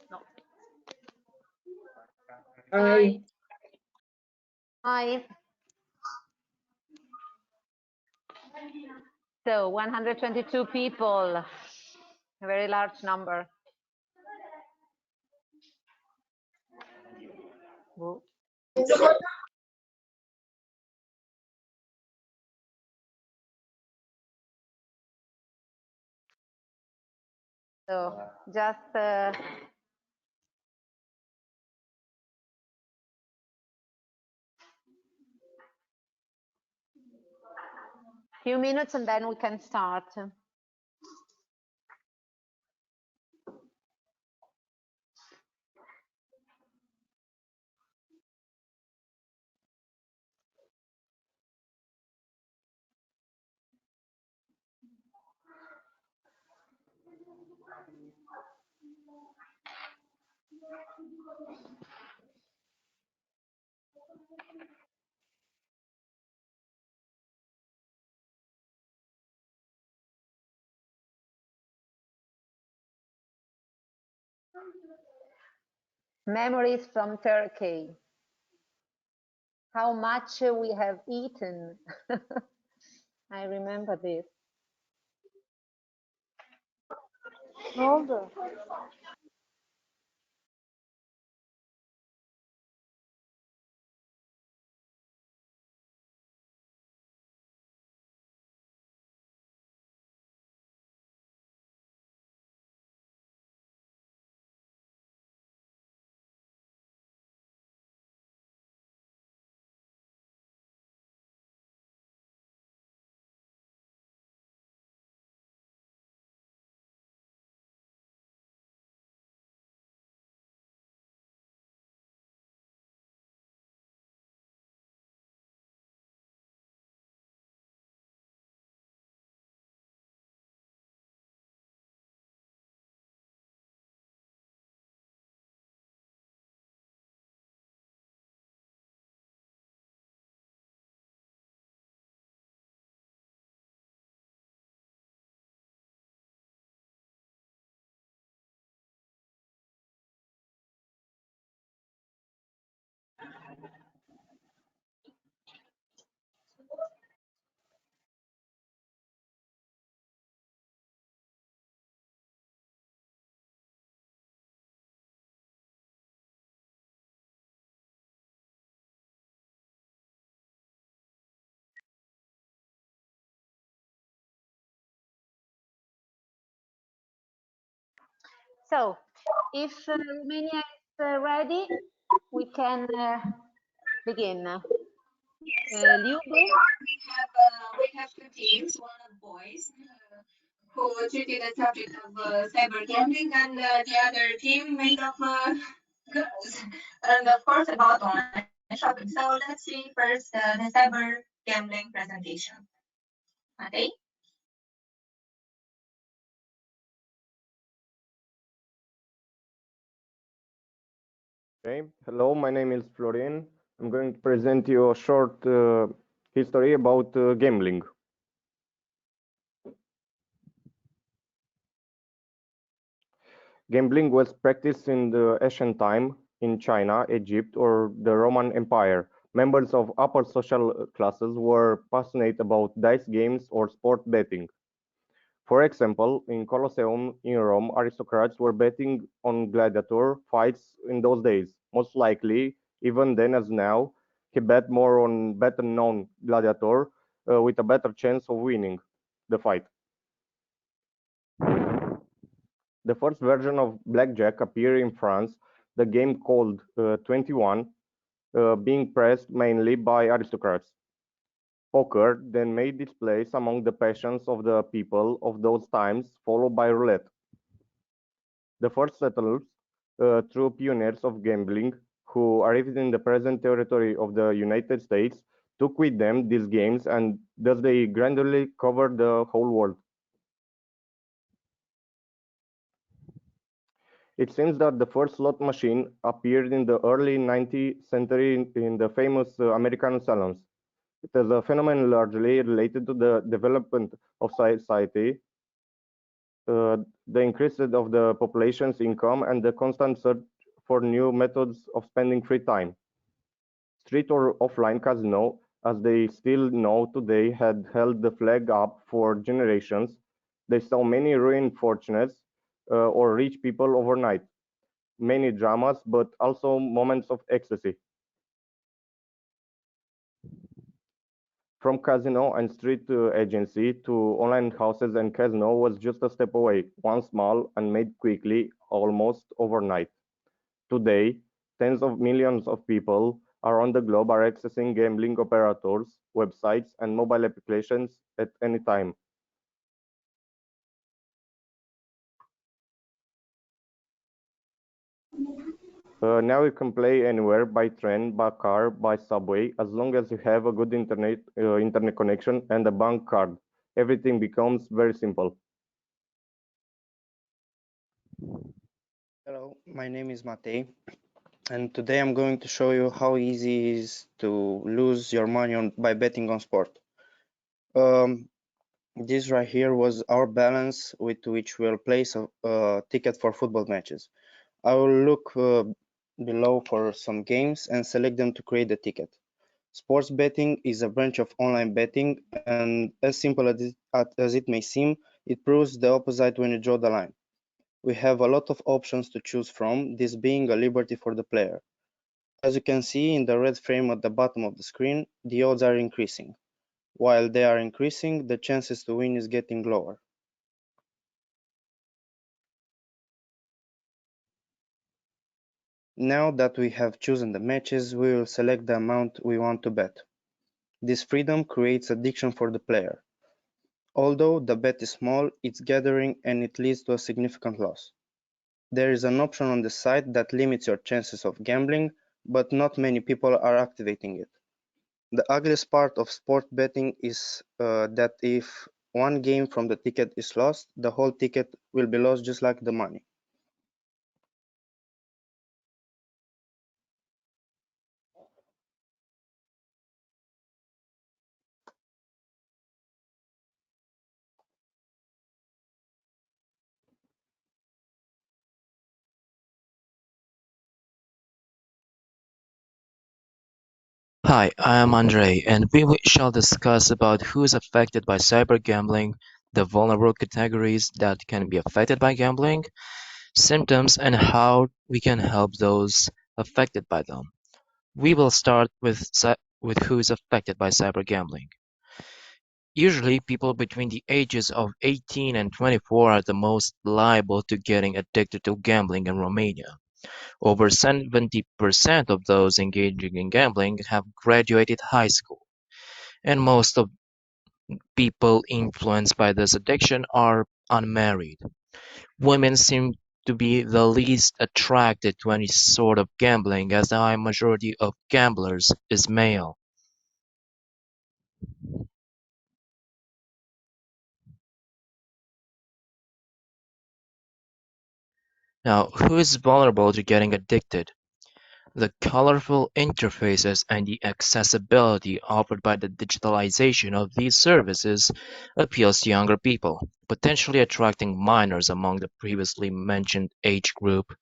No. Hi. Hi. So 122 people, a very large number. Whoa. So just few minutes and then we can start. Memories from Turkey. How much we have eaten. I remember this. Hold. So if Romania is ready, we can begin. Liubo? We have two teams, one of boys who treated the subject of cyber gambling, and the other team made of girls, and of course about online shopping. So let's see first the cyber gambling presentation. Okay. Okay, hello, my name is Florin. I'm going to present you a short history about gambling. Gambling was practiced in the ancient time in China, Egypt, or the Roman Empire. Members of upper social classes were passionate about dice games or sport betting. For example, in Colosseum in Rome, aristocrats were betting on gladiator fights in those days. Most likely, even then as now, he bet more on better known gladiator with a better chance of winning the fight. The first version of blackjack appeared in France, the game called 21, being pressed mainly by aristocrats. Poker then made its place among the passions of the people of those times, followed by roulette. The first settlers, true pioneers of gambling, who arrived in the present territory of the United States, took with them these games, and thus they gradually covered the whole world. It seems that the first slot machine appeared in the early 19th century in the famous American salons. It is a phenomenon largely related to the development of society, the increase of the population's income, and the constant search for new methods of spending free time. Street or offline casino, as they still know today, had held the flag up for generations. They saw many ruined fortunes or rich people overnight, many dramas, but also moments of ecstasy. From casino and street agency to online houses and casino was just a step away, one small and made quickly, almost overnight. Today, tens of millions of people around the globe are accessing gambling operators, websites, and mobile applications at any time. Now you can play anywhere by train, by car, by subway, as long as you have a good internet connection and a bank card. Everything becomes very simple. Hello, my name is Matei, and today I'm going to show you how easy it is to lose your money by betting on sport. This right here was our balance with which we'll place a ticket for football matches. I will look below for some games and select them to create the ticket. Sports betting is a branch of online betting, and as simple as it may seem, it proves the opposite when you draw the line. We have a lot of options to choose from, this being a liberty for the player. As you can see in the red frame at the bottom of the screen, the odds are increasing. While they are increasing, the chances to win is getting lower. Now that we have chosen the matches, we will select the amount we want to bet. This freedom creates addiction for the player. Although the bet is small, it's gathering and it leads to a significant loss. There is an option on the site that limits your chances of gambling, but not many people are activating it. The ugliest part of sport betting is that if one game from the ticket is lost, the whole ticket will be lost just like the money. Hi, I am Andre, and shall discuss about who is affected by cyber gambling, the vulnerable categories that can be affected by gambling, symptoms, and how we can help those affected by them. We will start with who is affected by cyber gambling. Usually, people between the ages of 18 and 24 are the most liable to getting addicted to gambling in Romania. Over 70% of those engaging in gambling have graduated high school, and most of people influenced by this addiction are unmarried. Women seem to be the least attracted to any sort of gambling, as the high majority of gamblers is male. Now, who is vulnerable to getting addicted? The colorful interfaces and the accessibility offered by the digitalization of these services appeals to younger people, potentially attracting minors among the previously mentioned age group.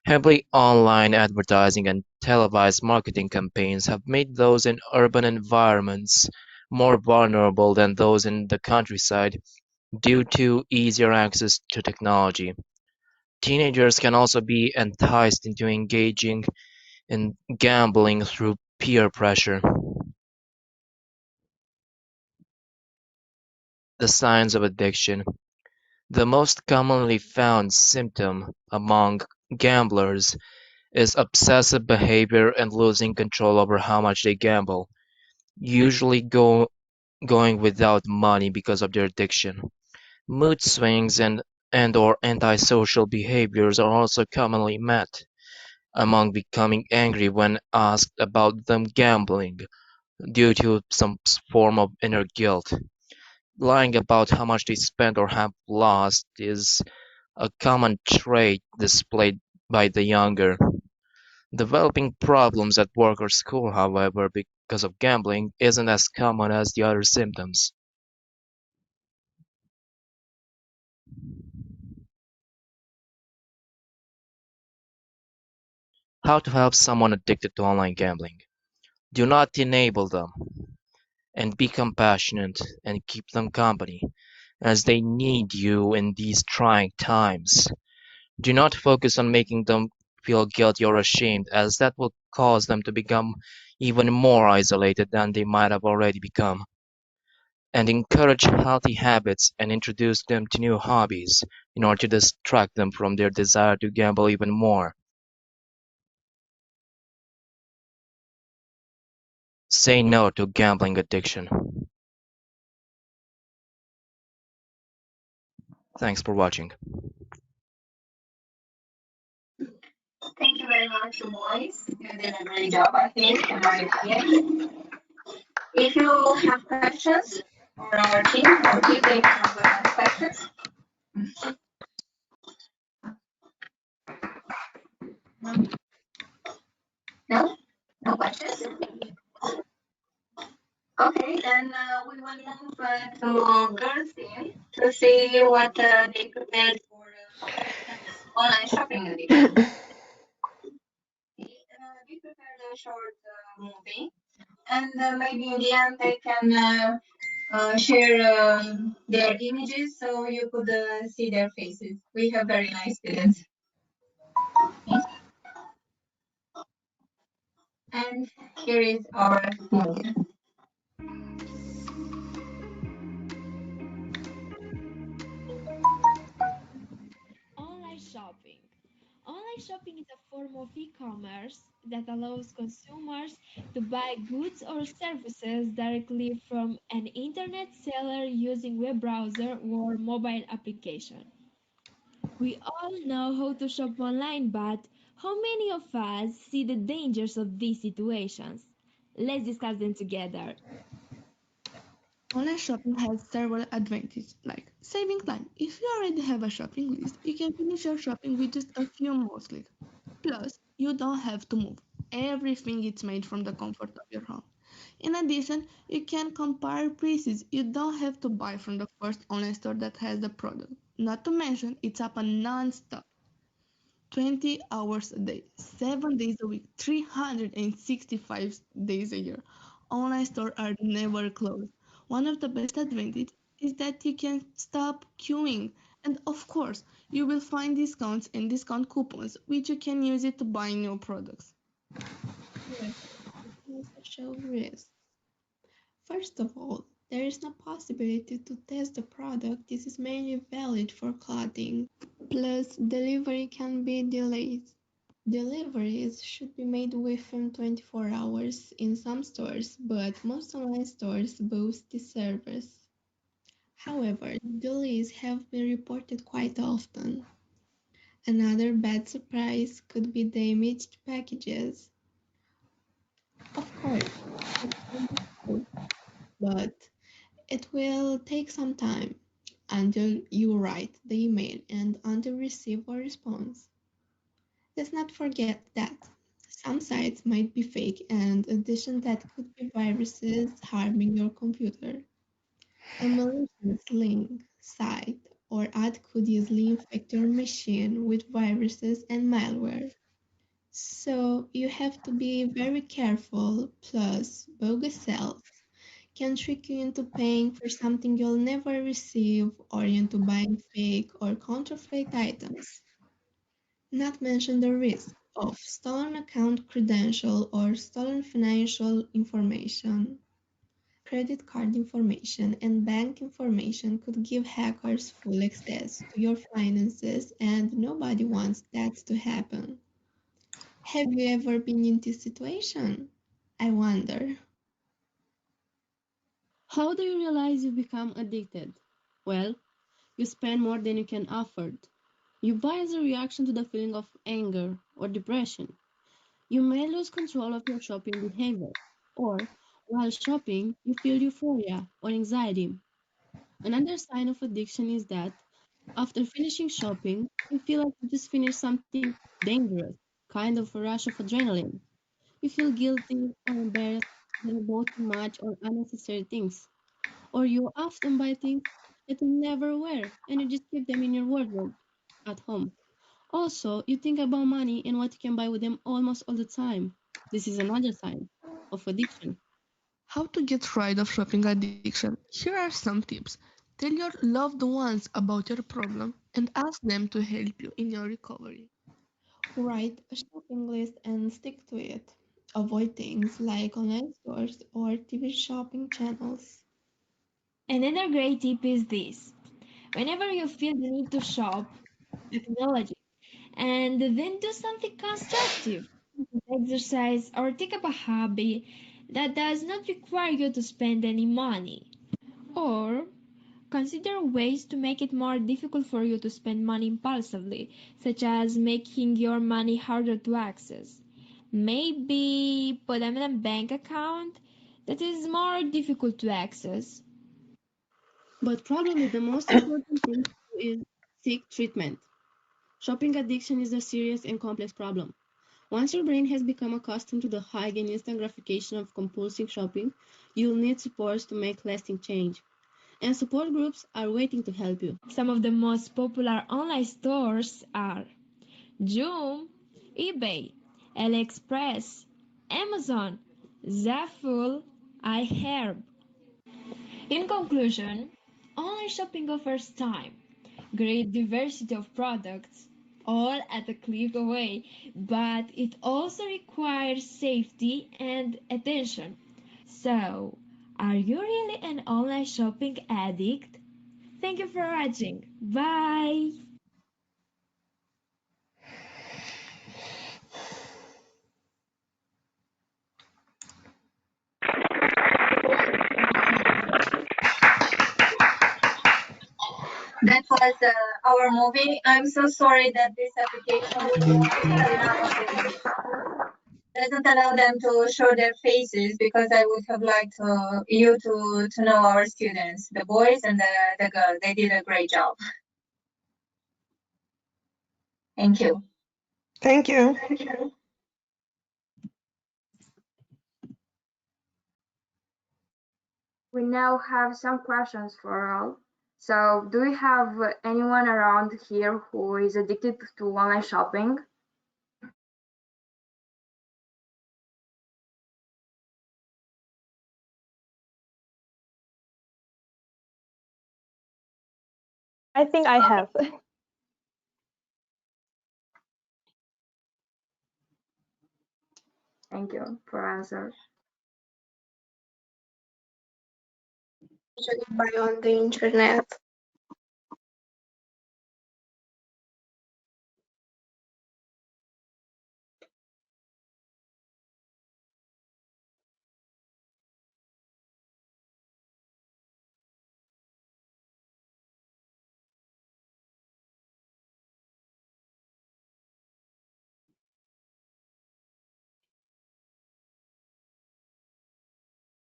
Heavily online advertising and televised marketing campaigns have made those in urban environments more vulnerable than those in the countryside due to easier access to technology. Teenagers can also be enticed into engaging in gambling through peer pressure. The signs of addiction. The most commonly found symptom among gamblers is obsessive behavior and losing control over how much they gamble, usually going without money because of their addiction. Mood swings and/or antisocial behaviors are also commonly met, among becoming angry when asked about them gambling due to some form of inner guilt. Lying about how much they spent or have lost is a common trait displayed by the younger. Developing problems at work or school, however, because of gambling isn't as common as the other symptoms. How to help someone addicted to online gambling. Do not enable them, and be compassionate and keep them company, as they need you in these trying times. Do not focus on making them feel guilty or ashamed, as that will cause them to become even more isolated than they might have already become. And encourage healthy habits and introduce them to new hobbies in order to distract them from their desire to gamble even more. Say no to gambling addiction. Thanks for watching. Thank you very much, boys. You did a great job, I think, in my opinion. If you have questions for our team, or if they have questions, no, no questions. Okay, then we will move to girls' team to see what they prepared for online shopping addiction. We prepared a short movie, and maybe in the end they can share their images so you could see their faces. We have very nice students. And here is our movie. Online shopping. Online shopping is a form of e-commerce that allows consumers to buy goods or services directly from an internet seller using web browser or mobile application. We all know how to shop online, but how many of us see the dangers of these situations? Let's discuss them together. Online shopping has several advantages, like saving time. If you already have a shopping list, you can finish your shopping with just a few mouse clicks. Plus, you don't have to move. Everything is made from the comfort of your home. In addition, you can compare prices. You don't have to buy from the first online store that has the product. Not to mention, it's up and non-stop. 20 hours a day, 7 days a week, 365 days a year. Online stores are never closed. One of the best advantages is that you can stop queuing. And of course, you will find discounts and discount coupons, which you can use it to buy new products. However, it also shows risks. First of all, there is no possibility to test the product. This is mainly valid for clothing. Plus, delivery can be delayed. Deliveries should be made within 24 hours in some stores, but most online stores boast this service. However, delays have been reported quite often. Another bad surprise could be damaged packages. Of course, it can be solved, but it will take some time until you write the email and until you receive a response. Let's not forget that some sites might be fake, and addition that could be viruses harming your computer. A malicious link, site, or ad could easily infect your machine with viruses and malware. So you have to be very careful. Plus, bogus sales can trick you into paying for something you'll never receive or into buying fake or counterfeit items. Not mention the risk of stolen account credential or stolen financial information. Credit card information and bank information could give hackers full access to your finances, and nobody wants that to happen. Have you ever been in this situation? I wonder. How do you realize you become addicted? Well, you spend more than you can afford. You buy as a reaction to the feeling of anger or depression. You may lose control of your shopping behavior. Or, while shopping, you feel euphoria or anxiety. Another sign of addiction is that after finishing shopping, you feel like you just finished something dangerous, kind of a rush of adrenaline. You feel guilty or embarrassed You bought too much or unnecessary things. Or you often buy things that you never wear and you just keep them in your wardrobe at home. Also, you think about money and what you can buy with them almost all the time. This is another sign of addiction. How to get rid of shopping addiction? Here are some tips. Tell your loved ones about your problem and ask them to help you in your recovery. Write a shopping list and stick to it. Avoid things like online stores or TV shopping channels. Another great tip is this. Whenever you feel the need to shop, acknowledge it and then do something constructive. Exercise or take up a hobby that does not require you to spend any money. Or consider ways to make it more difficult for you to spend money impulsively, such as making your money harder to access. Maybe put them in a bank account that is more difficult to access. But probably the most important thing to do is seek treatment. Shopping addiction is a serious and complex problem. Once your brain has become accustomed to the high and instant gratification of compulsive shopping, you'll need supports to make lasting change. And support groups are waiting to help you. Some of the most popular online stores are Joom, eBay, AliExpress, Amazon, Zaful, iHerb. In conclusion, online shopping offers time, great diversity of products, all at a click away, but it also requires safety and attention. So, are you really an online shopping addict? Thank you for watching. Bye! That was our movie. I'm so sorry that this application doesn't allow them to show their faces because I would have liked you to know our students, the boys and the girls. They did a great job. Thank you. Thank you. We now have some questions for all. So, do we have anyone around here who is addicted to online shopping? I think I have. Thank you for answer. Usually buy on the internet.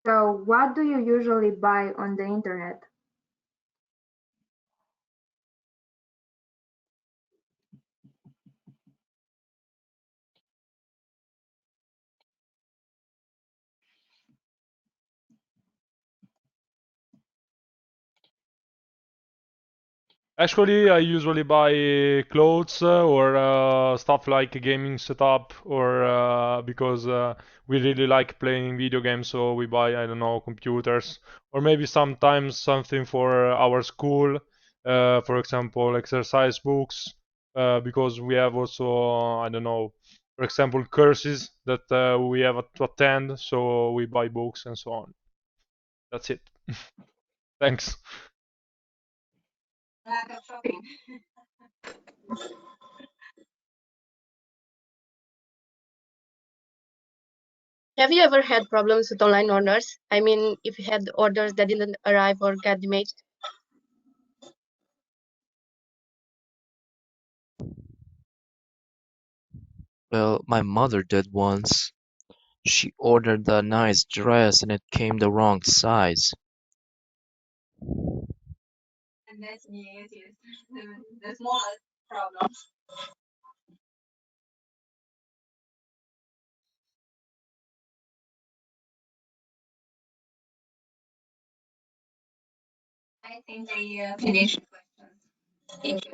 So, what do you usually buy on the internet? Actually, I usually buy clothes or stuff like a gaming setup, or because we really like playing video games, so we buy, I don't know, computers, or maybe sometimes something for our school, for example, exercise books, because we have also, I don't know, for example, courses that we have to attend, so we buy books and so on. That's it. Thanks. Lack of shopping. Have you ever had problems with online orders? I mean, if you had orders that didn't arrive or get damaged? Well, my mother did once. She ordered a nice dress and it came the wrong size. And that's me, it is the smallest problem. I think they finished questions. Thank you.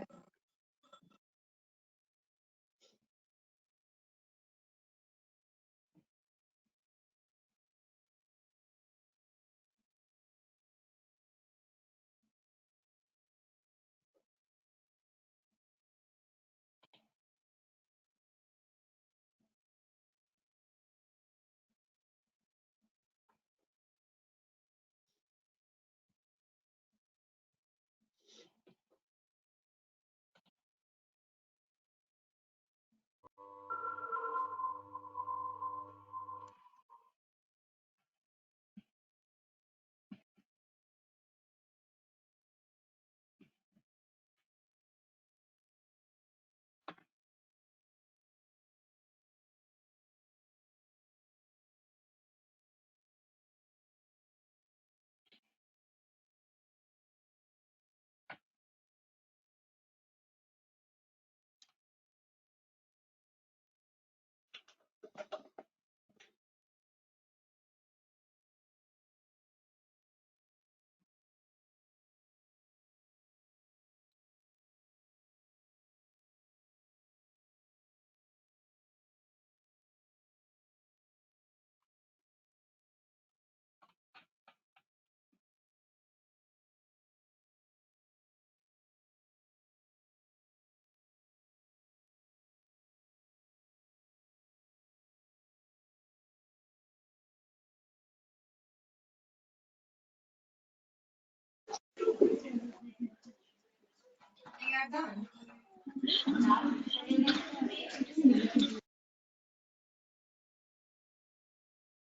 We are done.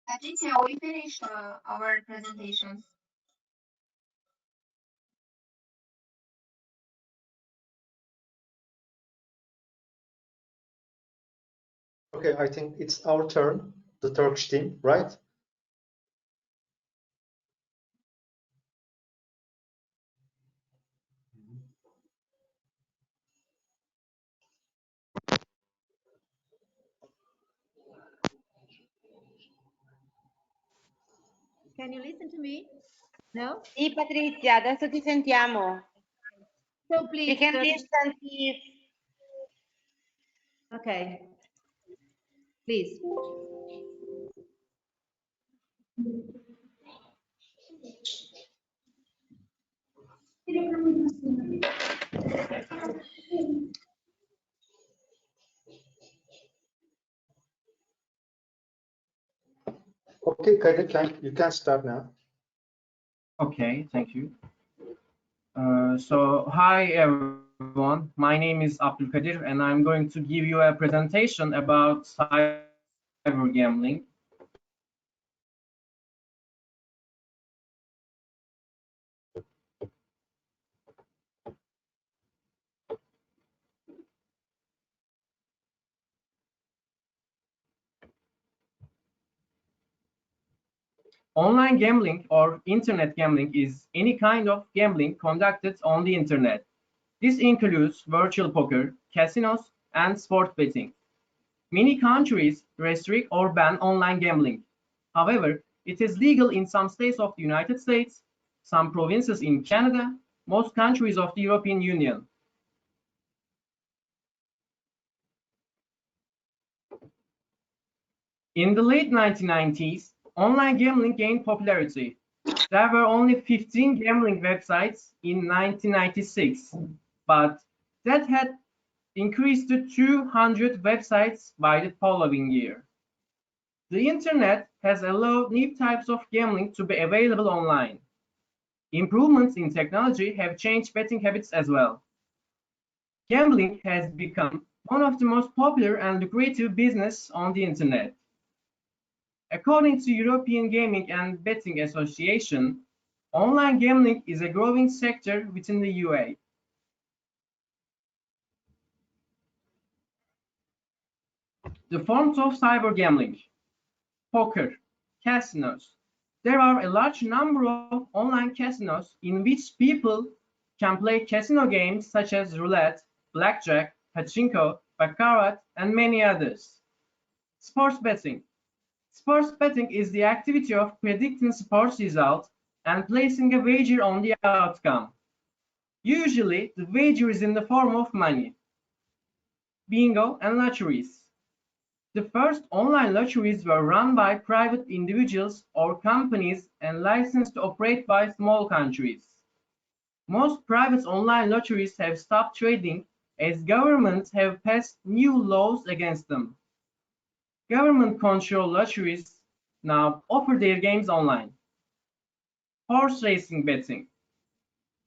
Patricia, we finished our presentations. Okay, I think it's our turn, the Turkish team, right? Can you listen to me? No? Sì, Patrizia, adesso ti sentiamo. So We please, can Turkish. listen if Okay. Please. Okay, Kadir, you can start now. Okay, thank you. So, hi everyone. My name is Abdulkadir, and I'm going to give you a presentation about cyber gambling. Online gambling or internet gambling is any kind of gambling conducted on the internet. This includes virtual poker, casinos, and sport betting. Many countries restrict or ban online gambling. However, it is legal in some states of the United States, some provinces in Canada, most countries of the European Union. In the late 1990s, online gambling gained popularity. There were only 15 gambling websites in 1996, but that had increased to 200 websites by the following year. The internet has allowed new types of gambling to be available online. Improvements in technology have changed betting habits as well. Gambling has become one of the most popular and lucrative business on the internet. According to European Gaming and Betting Association, online gambling is a growing sector within the UA. The forms of cyber gambling: poker, casinos. There are a large number of online casinos in which people can play casino games such as roulette, blackjack, pachinko, baccarat, and many others. Sports betting. Sports betting is the activity of predicting sports results and placing a wager on the outcome. Usually, the wager is in the form of money, bingo, and lotteries. The first online lotteries were run by private individuals or companies and licensed to operate by small countries. Most private online lotteries have stopped trading as governments have passed new laws against them. Government-controlled lotteries now offer their games online. Horse racing betting.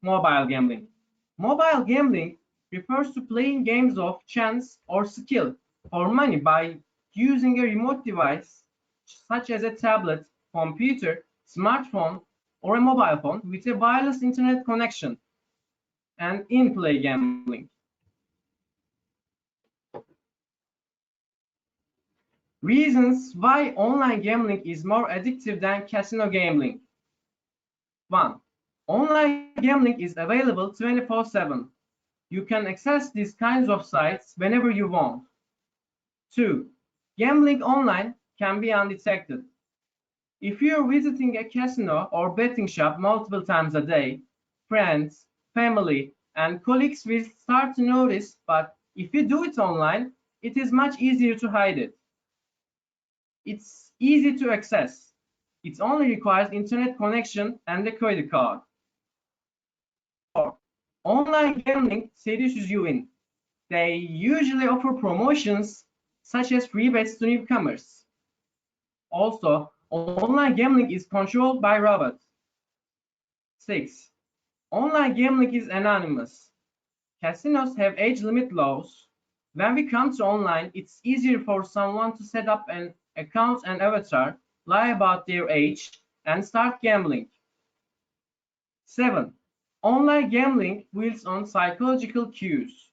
Mobile gambling. Mobile gambling refers to playing games of chance or skill for money by using a remote device such as a tablet, computer, smartphone, or a mobile phone with a wireless internet connection, and in-play gambling. Reasons why online gambling is more addictive than casino gambling. 1. Online gambling is available 24/7. You can access these kinds of sites whenever you want. 2. Gambling online can be undetected. If you're visiting a casino or betting shop multiple times a day, friends, family, and colleagues will start to notice, but if you do it online, it is much easier to hide it. It's easy to access. It only requires internet connection and a credit card. 4. Online gambling seduces you in. They usually offer promotions such as free bets to newcomers. Also, online gambling is controlled by robots. 6. Online gambling is anonymous. Casinos have age limit laws. When we come to online, it's easier for someone to set up an account and avatar, lie about their age, and start gambling. 7. Online gambling builds on psychological cues.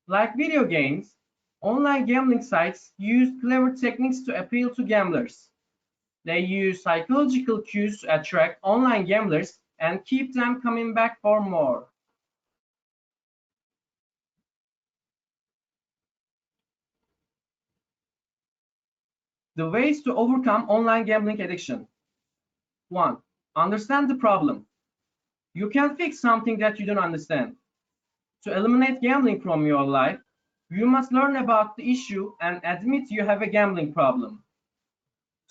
Like video games, online gambling sites use clever techniques to appeal to gamblers. They use psychological cues to attract online gamblers and keep them coming back for more. The ways to overcome online gambling addiction. 1. Understand the problem. You can fix something that you don't understand. To eliminate gambling from your life, you must learn about the issue and admit you have a gambling problem.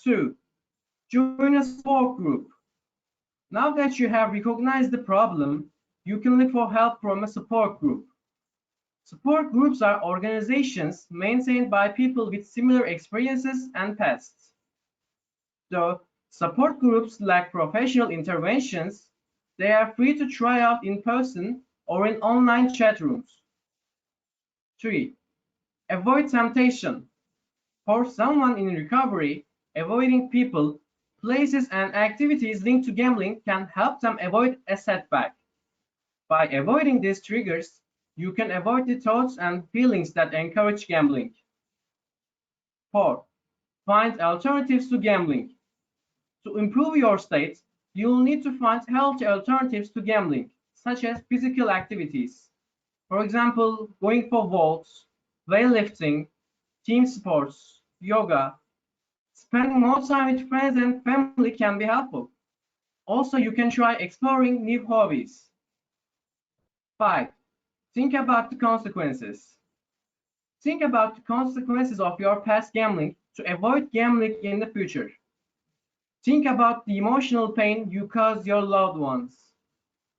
2. Join a support group. Now that you have recognized the problem, you can look for help from a support group. Support groups are organizations maintained by people with similar experiences and pasts. Though support groups lack professional interventions, they are free to try out in person or in online chat rooms. 3. Avoid temptation. For someone in recovery, avoiding people, places, and activities linked to gambling can help them avoid a setback. By avoiding these triggers, you can avoid the thoughts and feelings that encourage gambling. 4. Find alternatives to gambling. To improve your state, you'll need to find healthy alternatives to gambling, such as physical activities. For example, going for walks, weightlifting, team sports, yoga. Spending more time with friends and family can be helpful. Also, you can try exploring new hobbies. 5. Think about the consequences. Think about the consequences of your past gambling to avoid gambling in the future. Think about the emotional pain you caused your loved ones,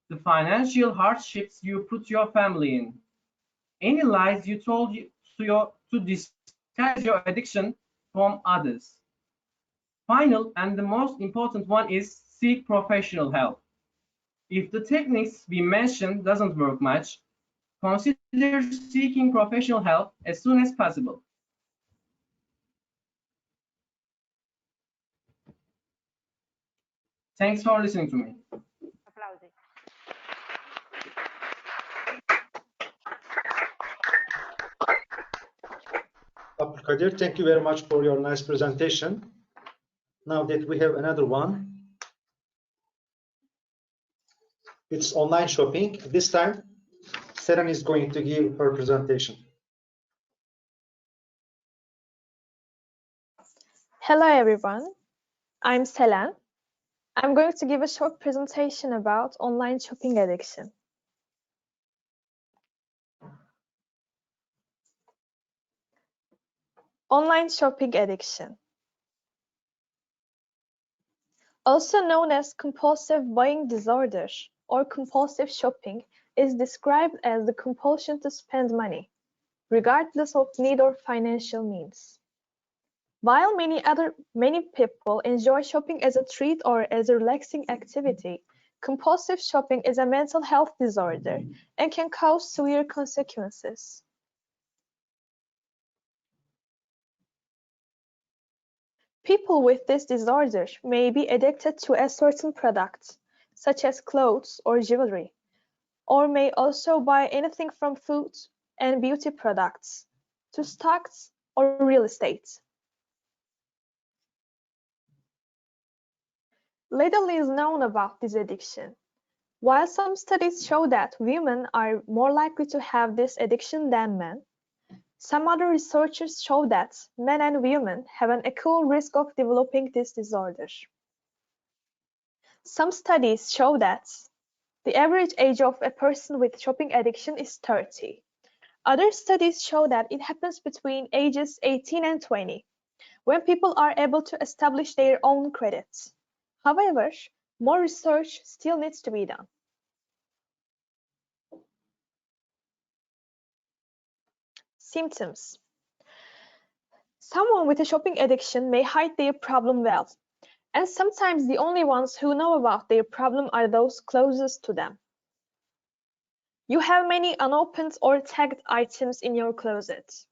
the financial hardships you put your family in, any lies you told to disguise your addiction from others. Final and the most important one is seek professional help. If the techniques we mentioned doesn't work much, consider seeking professional help as soon as possible. Thanks for listening to me. Abdulkadir, thank you very much for your nice presentation. Now that we have another one, it's online shopping. This time, Seren is going to give her presentation. Hello everyone, I'm Selen. I'm going to give a short presentation about online shopping addiction. Online shopping addiction, also known as compulsive buying disorder or compulsive shopping, is described as the compulsion to spend money, regardless of need or financial means. While many people enjoy shopping as a treat or as a relaxing activity, compulsive shopping is a mental health disorder and can cause severe consequences. People with this disorder may be addicted to a certain product, such as clothes or jewelry, or may also buy anything from food and beauty products to stocks or real estate. Little is known about this addiction. While some studies show that women are more likely to have this addiction than men, some other researchers show that men and women have an equal risk of developing this disorder. Some studies show that the average age of a person with shopping addiction is 30. Other studies show that it happens between ages 18 and 20, when people are able to establish their own credits. However, more research still needs to be done. Symptoms. Someone with a shopping addiction may hide their problem well, and sometimes the only ones who know about their problem are those closest to them. You have many unopened or tagged items in your closet.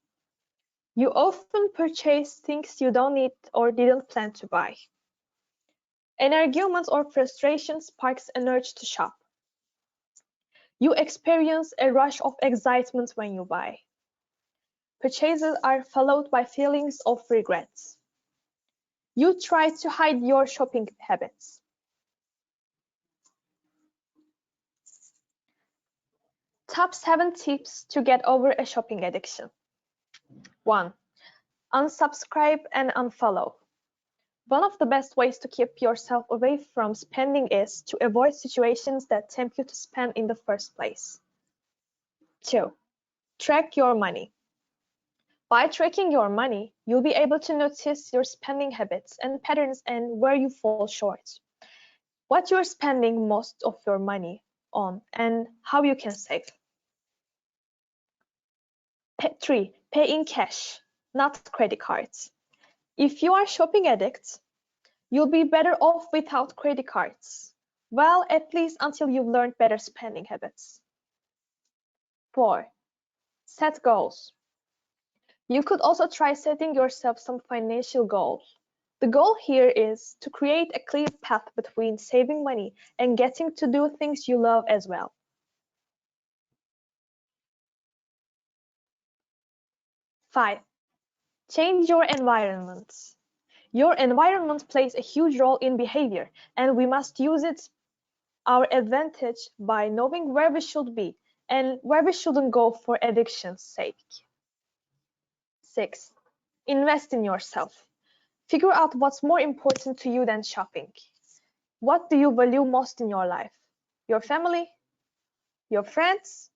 You often purchase things you don't need or didn't plan to buy. An argument or frustration sparks an urge to shop. You experience a rush of excitement when you buy. Purchases are followed by feelings of regret. You try to hide your shopping habits. Top 7 tips to get over a shopping addiction. 1. Unsubscribe and unfollow. One of the best ways to keep yourself away from spending is to avoid situations that tempt you to spend in the first place. 2. Track your money. By tracking your money, you'll be able to notice your spending habits and patterns and where you fall short, what you're spending most of your money on, and how you can save. 3. Pay in cash, not credit cards. If you are shopping addict, you'll be better off without credit cards. Well, at least until you've learned better spending habits. 4. Set goals. You could also try setting yourself some financial goals. The goal here is to create a clear path between saving money and getting to do things you love as well. 5. Change your environment. Your environment plays a huge role in behavior, and we must use it our advantage by knowing where we should be and where we shouldn't go for addiction's sake. 6. Invest in yourself. Figure out what's more important to you than shopping. What do you value most in your life? Your family? Your friends?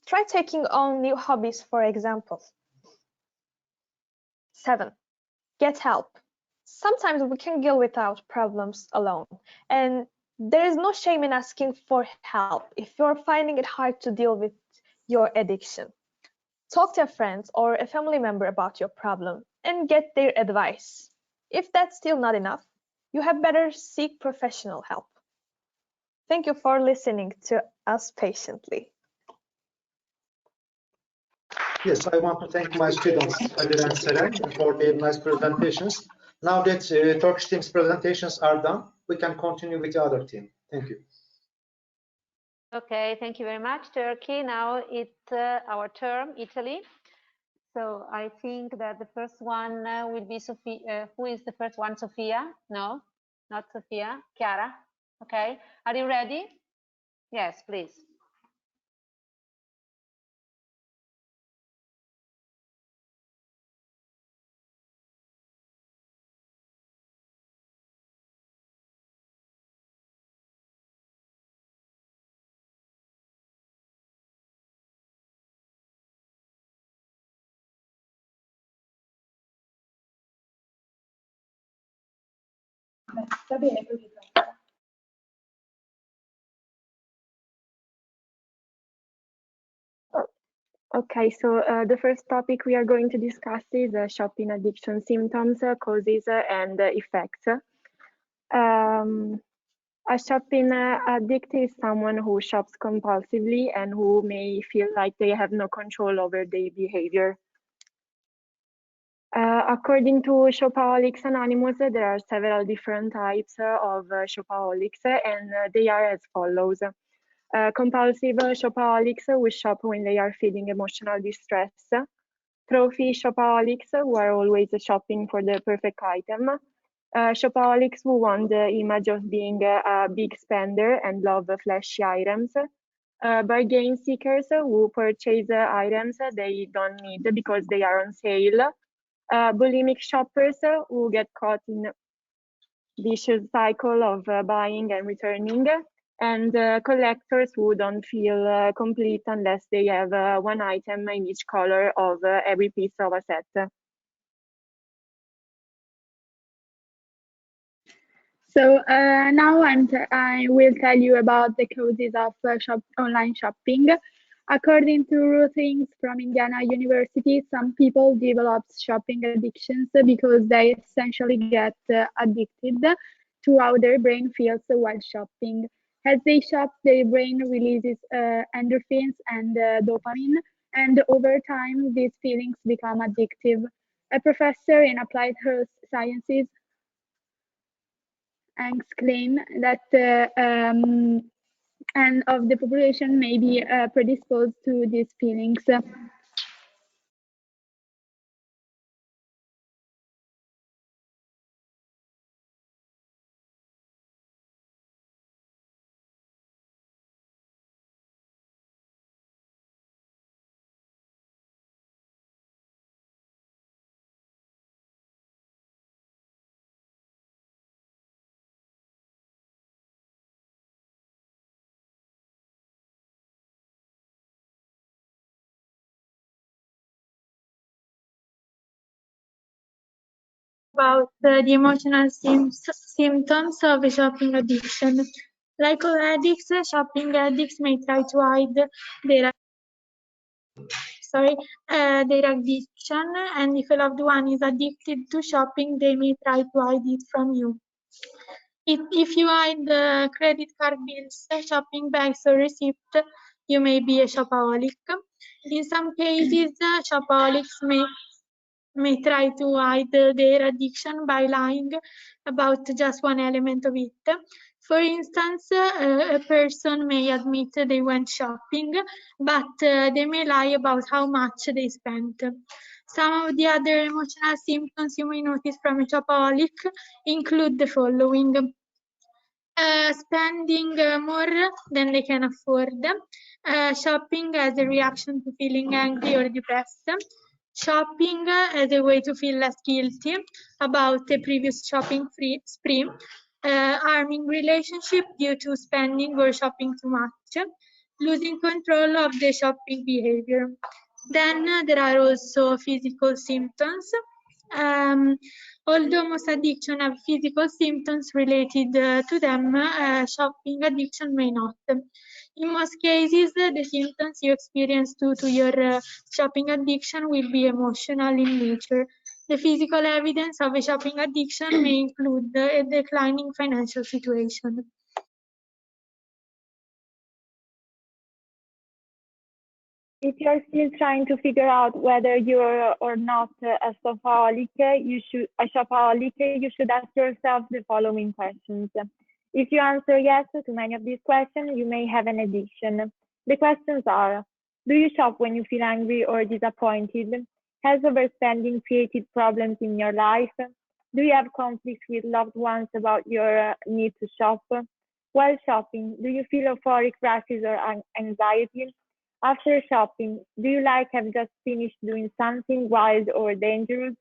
Try taking on new hobbies, for example. 7. Get help. Sometimes we can deal with our problems alone, and there is no shame in asking for help if you're finding it hard to deal with your addiction. Talk to a friend or a family member about your problem and get their advice. If that's still not enough, you had better seek professional help. Thank you for listening to us patiently. Yes, I want to thank my students, Kadir and Seren, for their nice presentations. Now that Turkish team's presentations are done, we can continue with the other team. Thank you. Okay, thank you very much, Turkey. Now it's our turn, Italy. So I think that the first one will be Sophia. Who is the first one? Sophia? No, not Sophia. Chiara? Okay. Are you ready? Yes, please. Va bene così. Okay, so the first topic we are going to discuss is shopping addiction symptoms, causes, and effects. A shopping addict is someone who shops compulsively and who may feel like they have no control over their behavior. According to Shopaholics Anonymous, there are several different types of shopaholics, and they are as follows. Compulsive shopaholics who shop when they are feeling emotional distress. Trophy shopaholics who are always shopping for the perfect item. Shopaholics who want the image of being a big spender and love flashy items. Bargain seekers who purchase items they don't need because they are on sale. Bulimic shoppers who get caught in vicious cycle of buying and returning, and collectors who don't feel complete unless they have one item in each color of every piece of a set. So now I will tell you about the causes of online shopping. According to things from Indiana University, some people develop shopping addictions because they essentially get addicted to how their brain feels while shopping. As they shop, their brain releases endorphins and dopamine, and over time, these feelings become addictive. A professor in applied health sciences and claim that and of the population may be predisposed to these feelings. About the emotional symptoms of shopping addiction. Like all addicts, shopping addicts may try to hide their their addiction, and if a loved one is addicted to shopping, they may try to hide it from you. If you hide the credit card bills, shopping bags, or receipt, you may be a shopaholic. In some cases, shopaholics may try to hide their addiction by lying about just one element of it. For instance, a person may admit they went shopping, but they may lie about how much they spent. Some of the other emotional symptoms you may notice from a shopaholic include the following. Spending more than they can afford, shopping as a reaction to feeling angry or depressed, shopping as a way to feel less guilty about a previous shopping spree, harming relationship due to spending or shopping too much, losing control of the shopping behavior. Then there are also physical symptoms. Although most addiction have physical symptoms related to them, shopping addiction may not. In most cases, the symptoms you experience due to your shopping addiction will be emotional in nature. The physical evidence of a shopping addiction may include a declining financial situation. If you're still trying to figure out whether you're or not a shopaholic, you should ask yourself the following questions. If you answer yes to many of these questions, you may have an addiction. The questions are: do you shop when you feel angry or disappointed? Has overspending created problems in your life? Do you have conflicts with loved ones about your need to shop? While shopping, do you feel euphoric rushes or anxiety? After shopping, do you have just finished doing something wild or dangerous?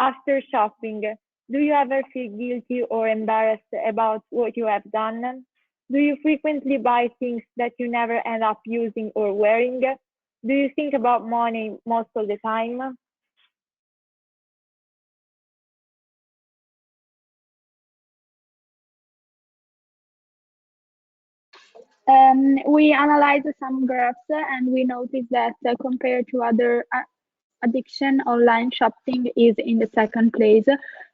After shopping, do you ever feel guilty or embarrassed about what you have done? Do you frequently buy things that you never end up using or wearing? Do you think about money most of the time? We analyzed some graphs and we noticed that compared to other addiction, online shopping is in the second place.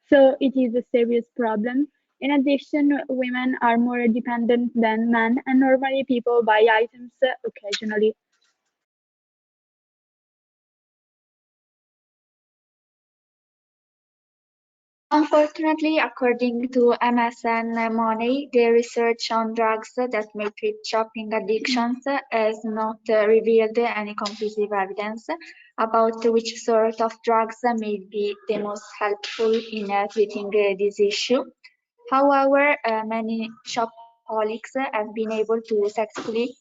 So it is a serious problem. In addition, women are more dependent than men, and normally people buy items occasionally. Unfortunately, according to MSN Money, the research on drugs that may treat shopping addictions has not revealed any conclusive evidence about which sort of drugs may be the most helpful in treating this issue. However, many shopaholics have been able to successfully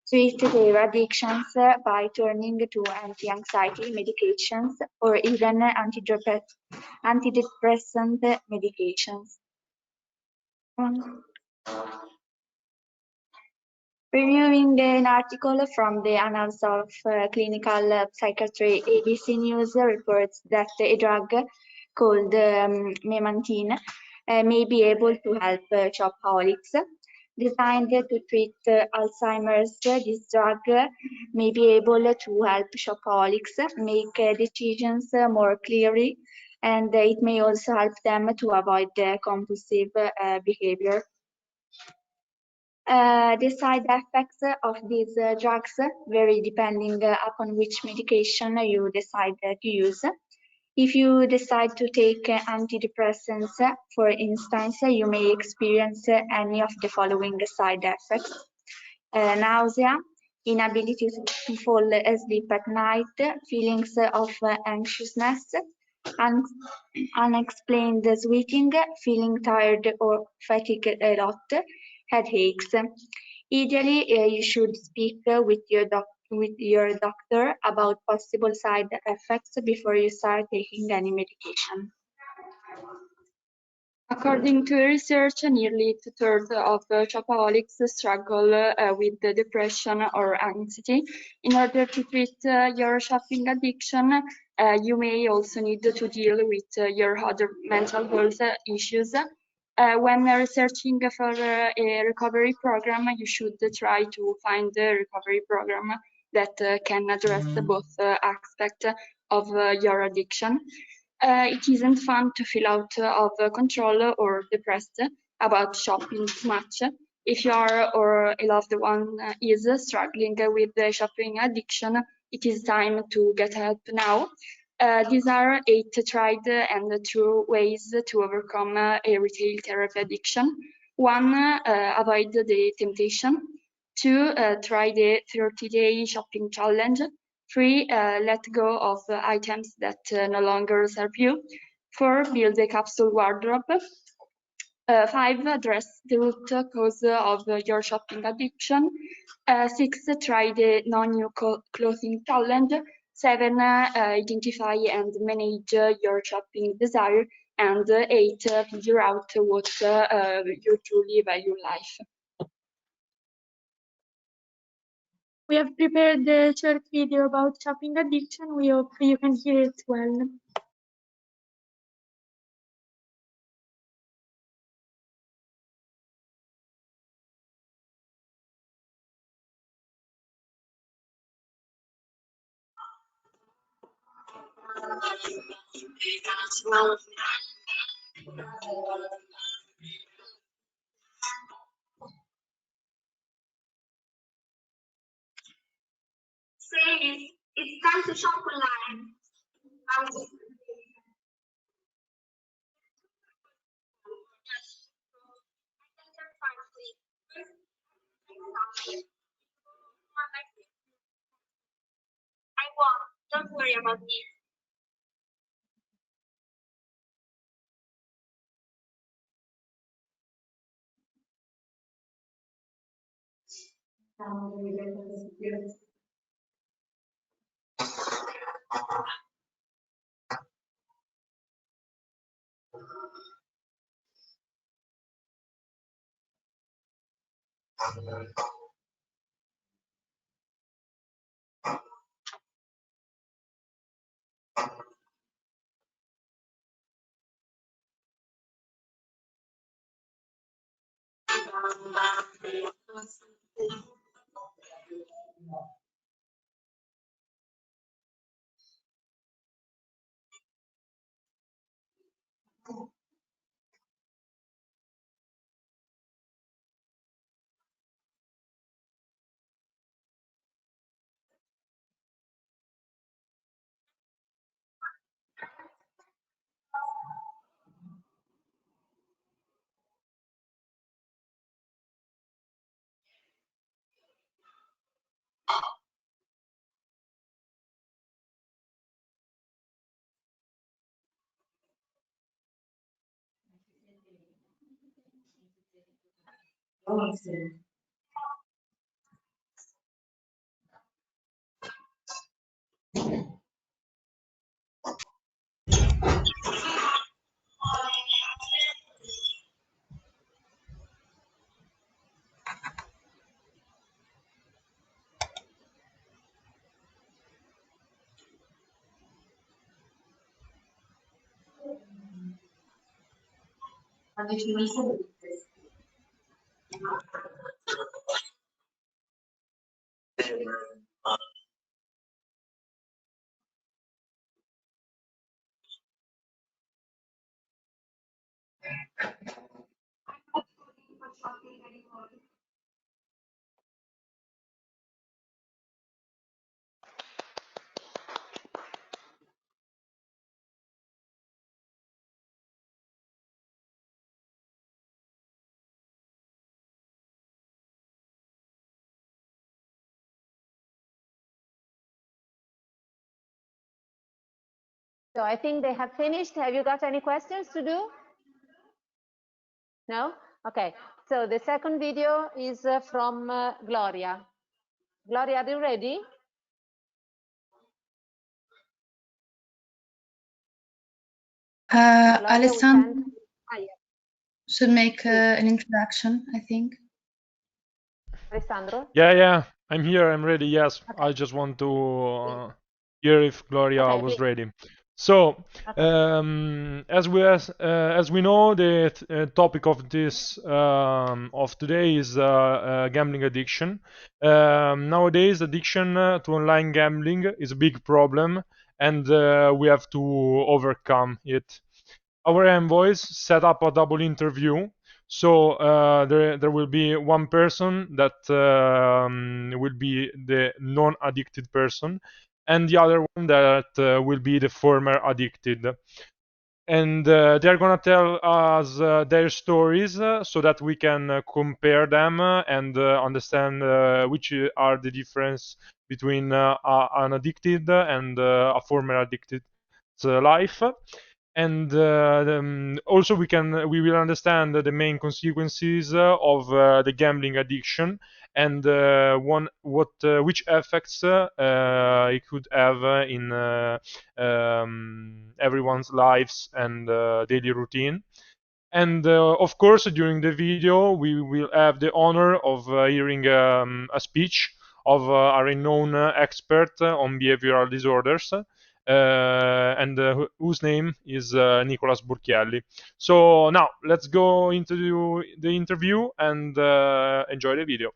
treat their addictions by turning to anti-anxiety medications or even antidepressant medications. Reviewing an article from the Annals of Clinical Psychiatry, ABC News reports that a drug called memantine may be able to help shopaholics. Designed to treat Alzheimer's, this drug may be able to help shopaholics make decisions more clearly, and it may also help them to avoid compulsive behavior. The side effects of these drugs vary depending upon which medication you decide to use. If you decide to take antidepressants, for instance, you may experience any of the following side effects: nausea, inability to fall asleep at night, feelings of anxiousness, unexplained sweating, feeling tired or fatigued a lot, headaches. Ideally, you should speak with your doctor about possible side effects before you start taking any medication. According to research, nearly two-thirds of shopaholics struggle with depression or anxiety. In order to treat your shopping addiction, you may also need to deal with your other mental health issues. When researching for a recovery program, you should try to find a recovery program that can address both aspects of your addiction. It isn't fun to feel out of control or depressed about shopping too much. If you are or a loved one is struggling with the shopping addiction, it is time to get help now. These are 8 tried and true ways to overcome a retail therapy addiction. 1. Avoid the temptation. 2. Try the 30-day shopping challenge. 3. Let go of items that no longer serve you. 4. Build a capsule wardrobe. 5. Address the root cause of your shopping addiction. 6. Try the non-new clothing challenge. 7. Identify and manage your shopping desire. And 8. Figure out what you truly value in life. We have prepared a short video about shopping addiction. We hope you can hear it well. Say it's time to shop online. I won't. Don't worry about me. So I think they have finished. Have you got any questions to do? No? Okay. So the second video is from Gloria. Gloria, are you ready? Gloria, we Alessandro can't. Ah, yeah. should make an introduction, I think. Alessandro? Yeah, I'm here. I'm ready. Yes, Okay. I just want to hear if Gloria Okay, was please. ready. So, Okay. as we know, the topic of this of today is gambling addiction. Nowadays, addiction to online gambling is a big problem, and we have to overcome it. Our envoys set up a double interview. So there will be one person that will be the non-addicted person, and the other one that will be the former addicted. And they're gonna tell us their stories so that we can compare them and understand which are the difference between an addicted and a former addicted life. And also we will understand the main consequences of the gambling addiction, and which effects it could have in everyone's lives and daily routine. And of course, during the video, we will have the honor of hearing a speech of a renowned expert on behavioral disorders, and whose name is Nicolas Burchielli. So now let's go into the interview and enjoy the video.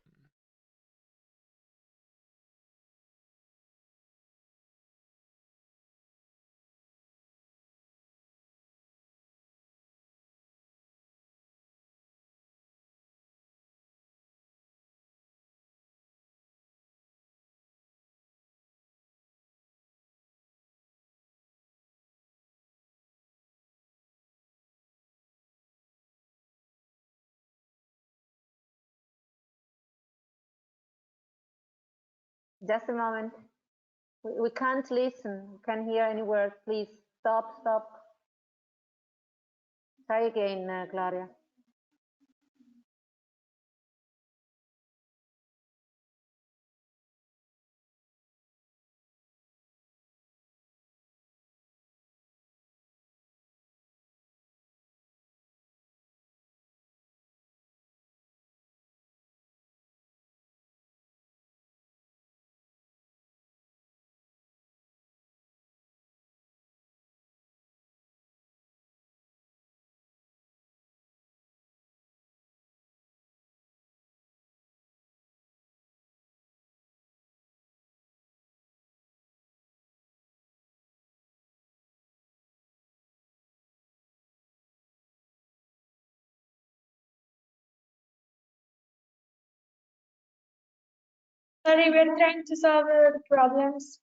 Just a moment. We can't listen. We can't hear any word. Please stop. Try again, Gloria. Sorry, we're trying to solve the problems.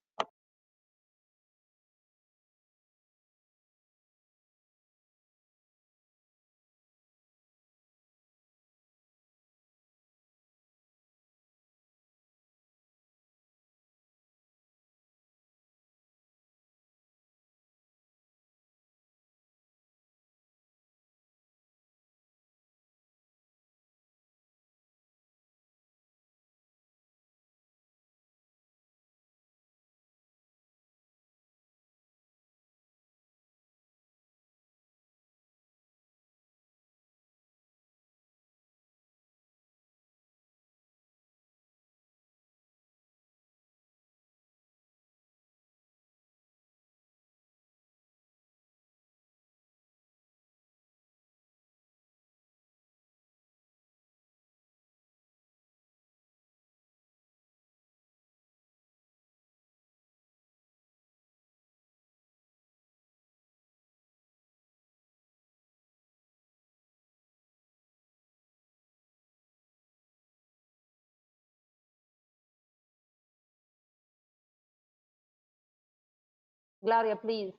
Gloria, please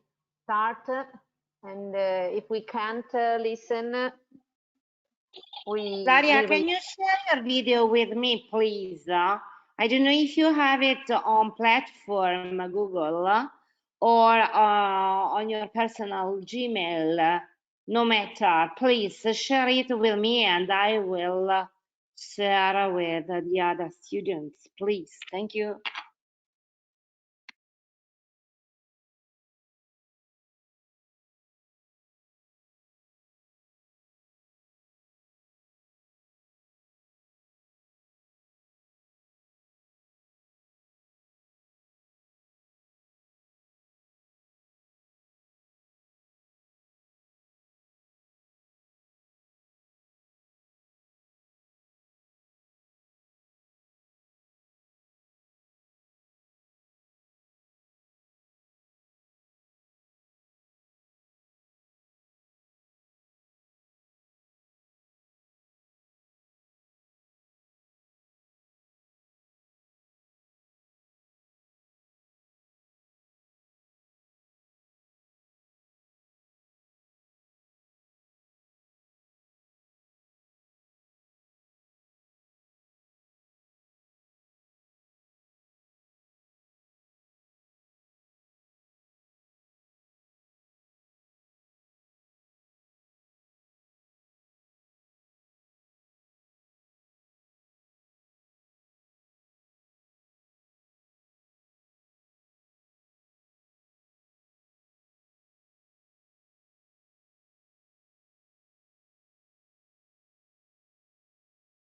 start. And if we can't listen, Gloria, we can you share your video with me, please? I don't know if you have it on platform Google or on your personal Gmail. No matter, please share it with me and I will share with the other students, please. Thank you.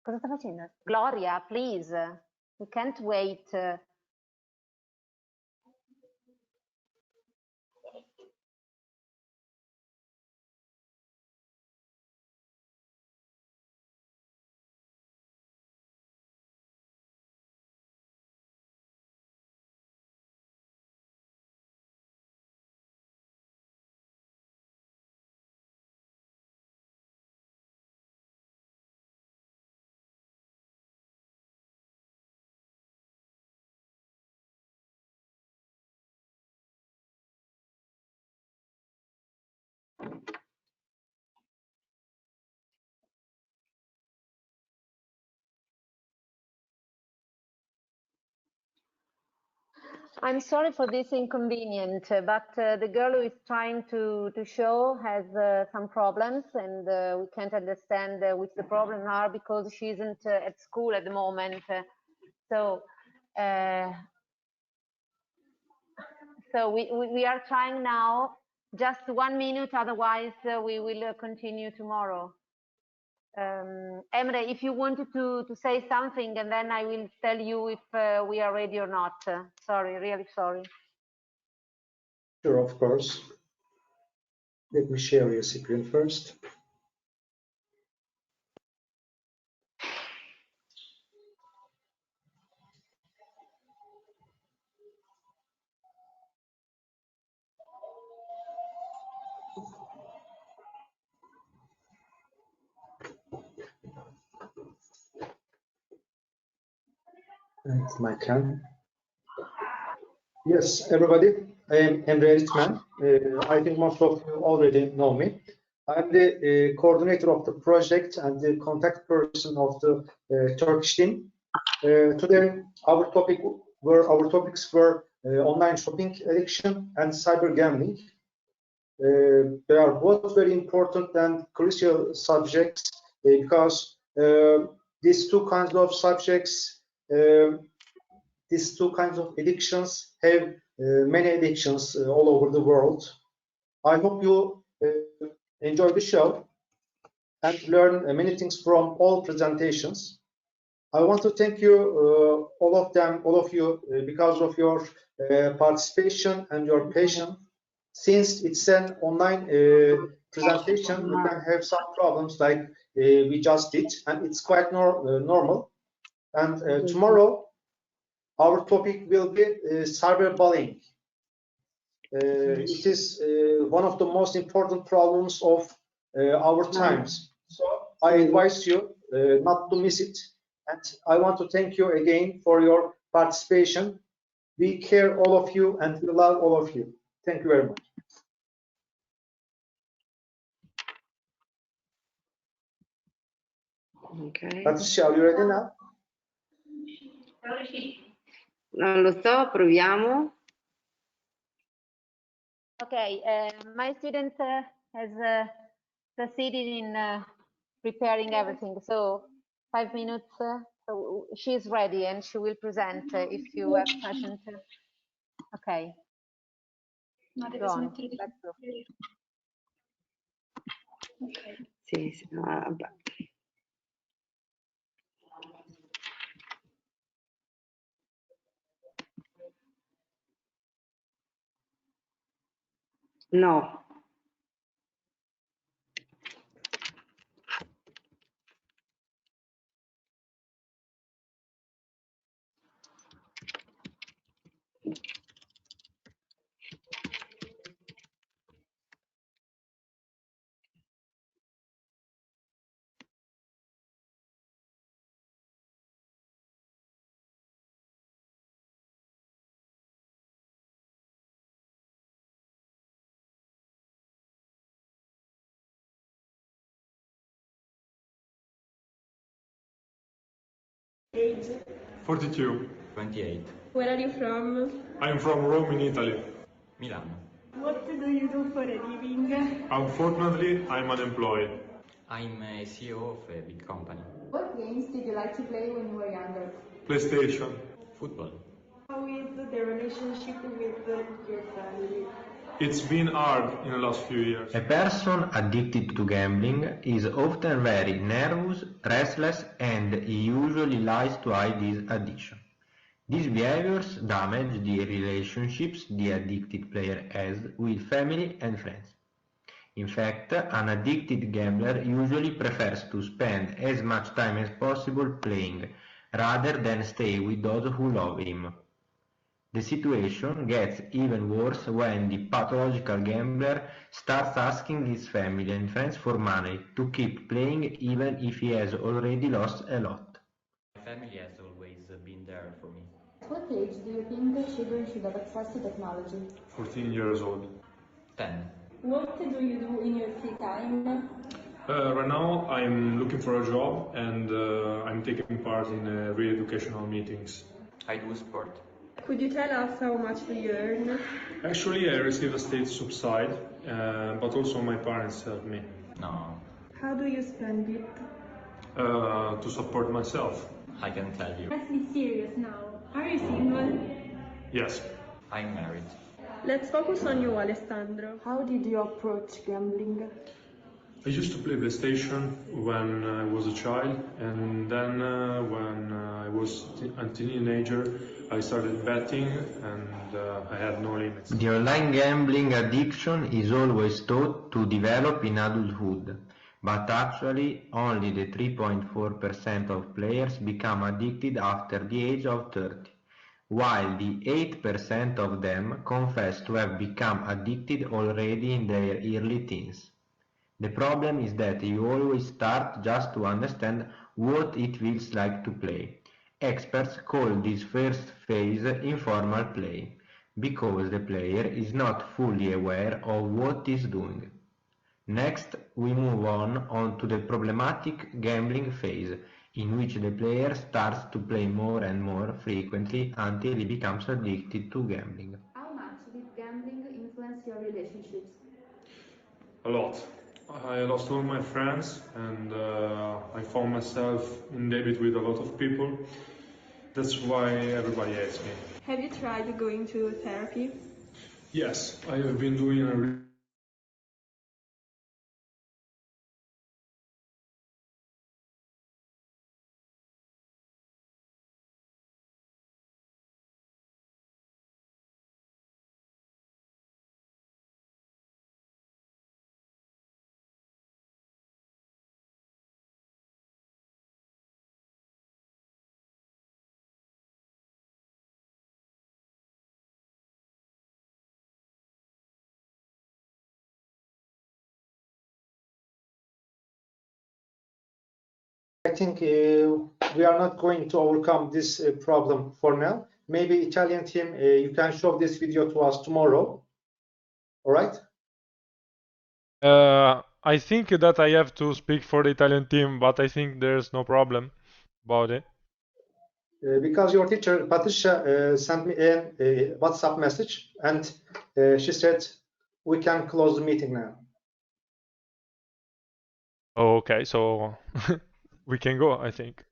Cosa sta facendo? Gloria, please. We can't wait. I'm sorry for this inconvenience, but the girl who is trying to show has some problems and we can't understand which the problems are because she isn't at school at the moment. So uh, we are trying now, just 1 minute, otherwise we will continue tomorrow. Emre, if you wanted to say something and then I will tell you if we are ready or not. Sorry, really sorry. Sure, of course. Let me share your screen first. It's my turn. Yes, everybody. I am Emre Eritmen. I think most of you already know me. I'm the coordinator of the project and the contact person of the Turkish team. Today, our topics were online shopping addiction and cyber gambling. They are both very important and crucial subjects because these two kinds of subjects, these two kinds of addictions have many addictions all over the world. I hope you enjoy the show and learn many things from all presentations. I want to thank you, all of you, because of your participation and your patience. Since it's an online presentation, we can have some problems like we just did, and it's quite normal. And tomorrow, our topic will be cyberbullying. It is one of the most important problems of our times. So I advise you not to miss it. And I want to thank you again for your participation. We care all of you and we love all of you. Thank you very much. Okay. Patricia, are you ready now? Non lo so, proviamo. Okay, my student has succeeded in preparing everything. So 5 minutes, so she's ready and she will present if you have questions. Okay. Go on. Let's go. Sì, sì, no, vabbè. No. Age? 42. 28. Where are you from? I'm from Rome in Italy. Milano. What do you do for a living? Unfortunately, I'm unemployed. I'm a CEO of a big company. What games did you like to play when you were younger? PlayStation. Football. How is the relationship with your family? It's been hard in the last few years. A person addicted to gambling is often very nervous, restless, and he usually lies to hide his addiction. These behaviors damage the relationships the addicted player has with family and friends. In fact, an addicted gambler usually prefers to spend as much time as possible playing, rather than stay with those who love him. The situation gets even worse when the pathological gambler starts asking his family and friends for money to keep playing even if he has already lost a lot. My family has always been there for me. At what age do you think children should have access to technology? 14 years old. 10. What do you do in your free time? Right now, I'm looking for a job and I'm taking part in re-educational meetings. I do sport. Could you tell us how much do you earn? Actually, I receive a state subside, but also my parents help me. No. How do you spend it? To support myself. I can tell you. Let's be serious now. Are you single? Yes. I'm married. Let's focus on you, Alessandro. How did you approach gambling? I used to play PlayStation when I was a child, and then when I was a teenager, I started betting, and I had no limits. The online gambling addiction is always thought to develop in adulthood, but actually only the 3.4% of players become addicted after the age of 30, while the 8% of them confess to have become addicted already in their early teens. The problem is that you always start just to understand what it feels like to play, Experts call this first phase informal play, because the player is not fully aware of what is doing. Next, we move on to the problematic gambling phase, in which the player starts to play more and more frequently until he becomes addicted to gambling. How much did gambling influence your relationships? A lot. I lost all my friends and I found myself in debt with a lot of people. That's why everybody hates me. Have you tried going to therapy? Yes, I have been doing a I think we are not going to overcome this problem for now. Maybe Italian team, you can show this video to us tomorrow. All right? I think that I have to speak for the Italian team, but I think there's no problem about it. Because your teacher, Patricia, sent me a WhatsApp message, and she said we can close the meeting now. Oh, okay, so we can go, I think.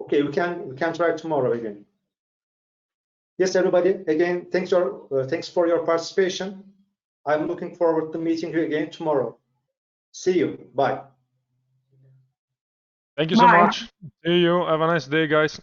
Okay, we can try tomorrow again. Yes, everybody. Again, thanks for your participation. I'm looking forward to meeting you again tomorrow. See you. Bye. Thank you so much. See you. Have a nice day, guys.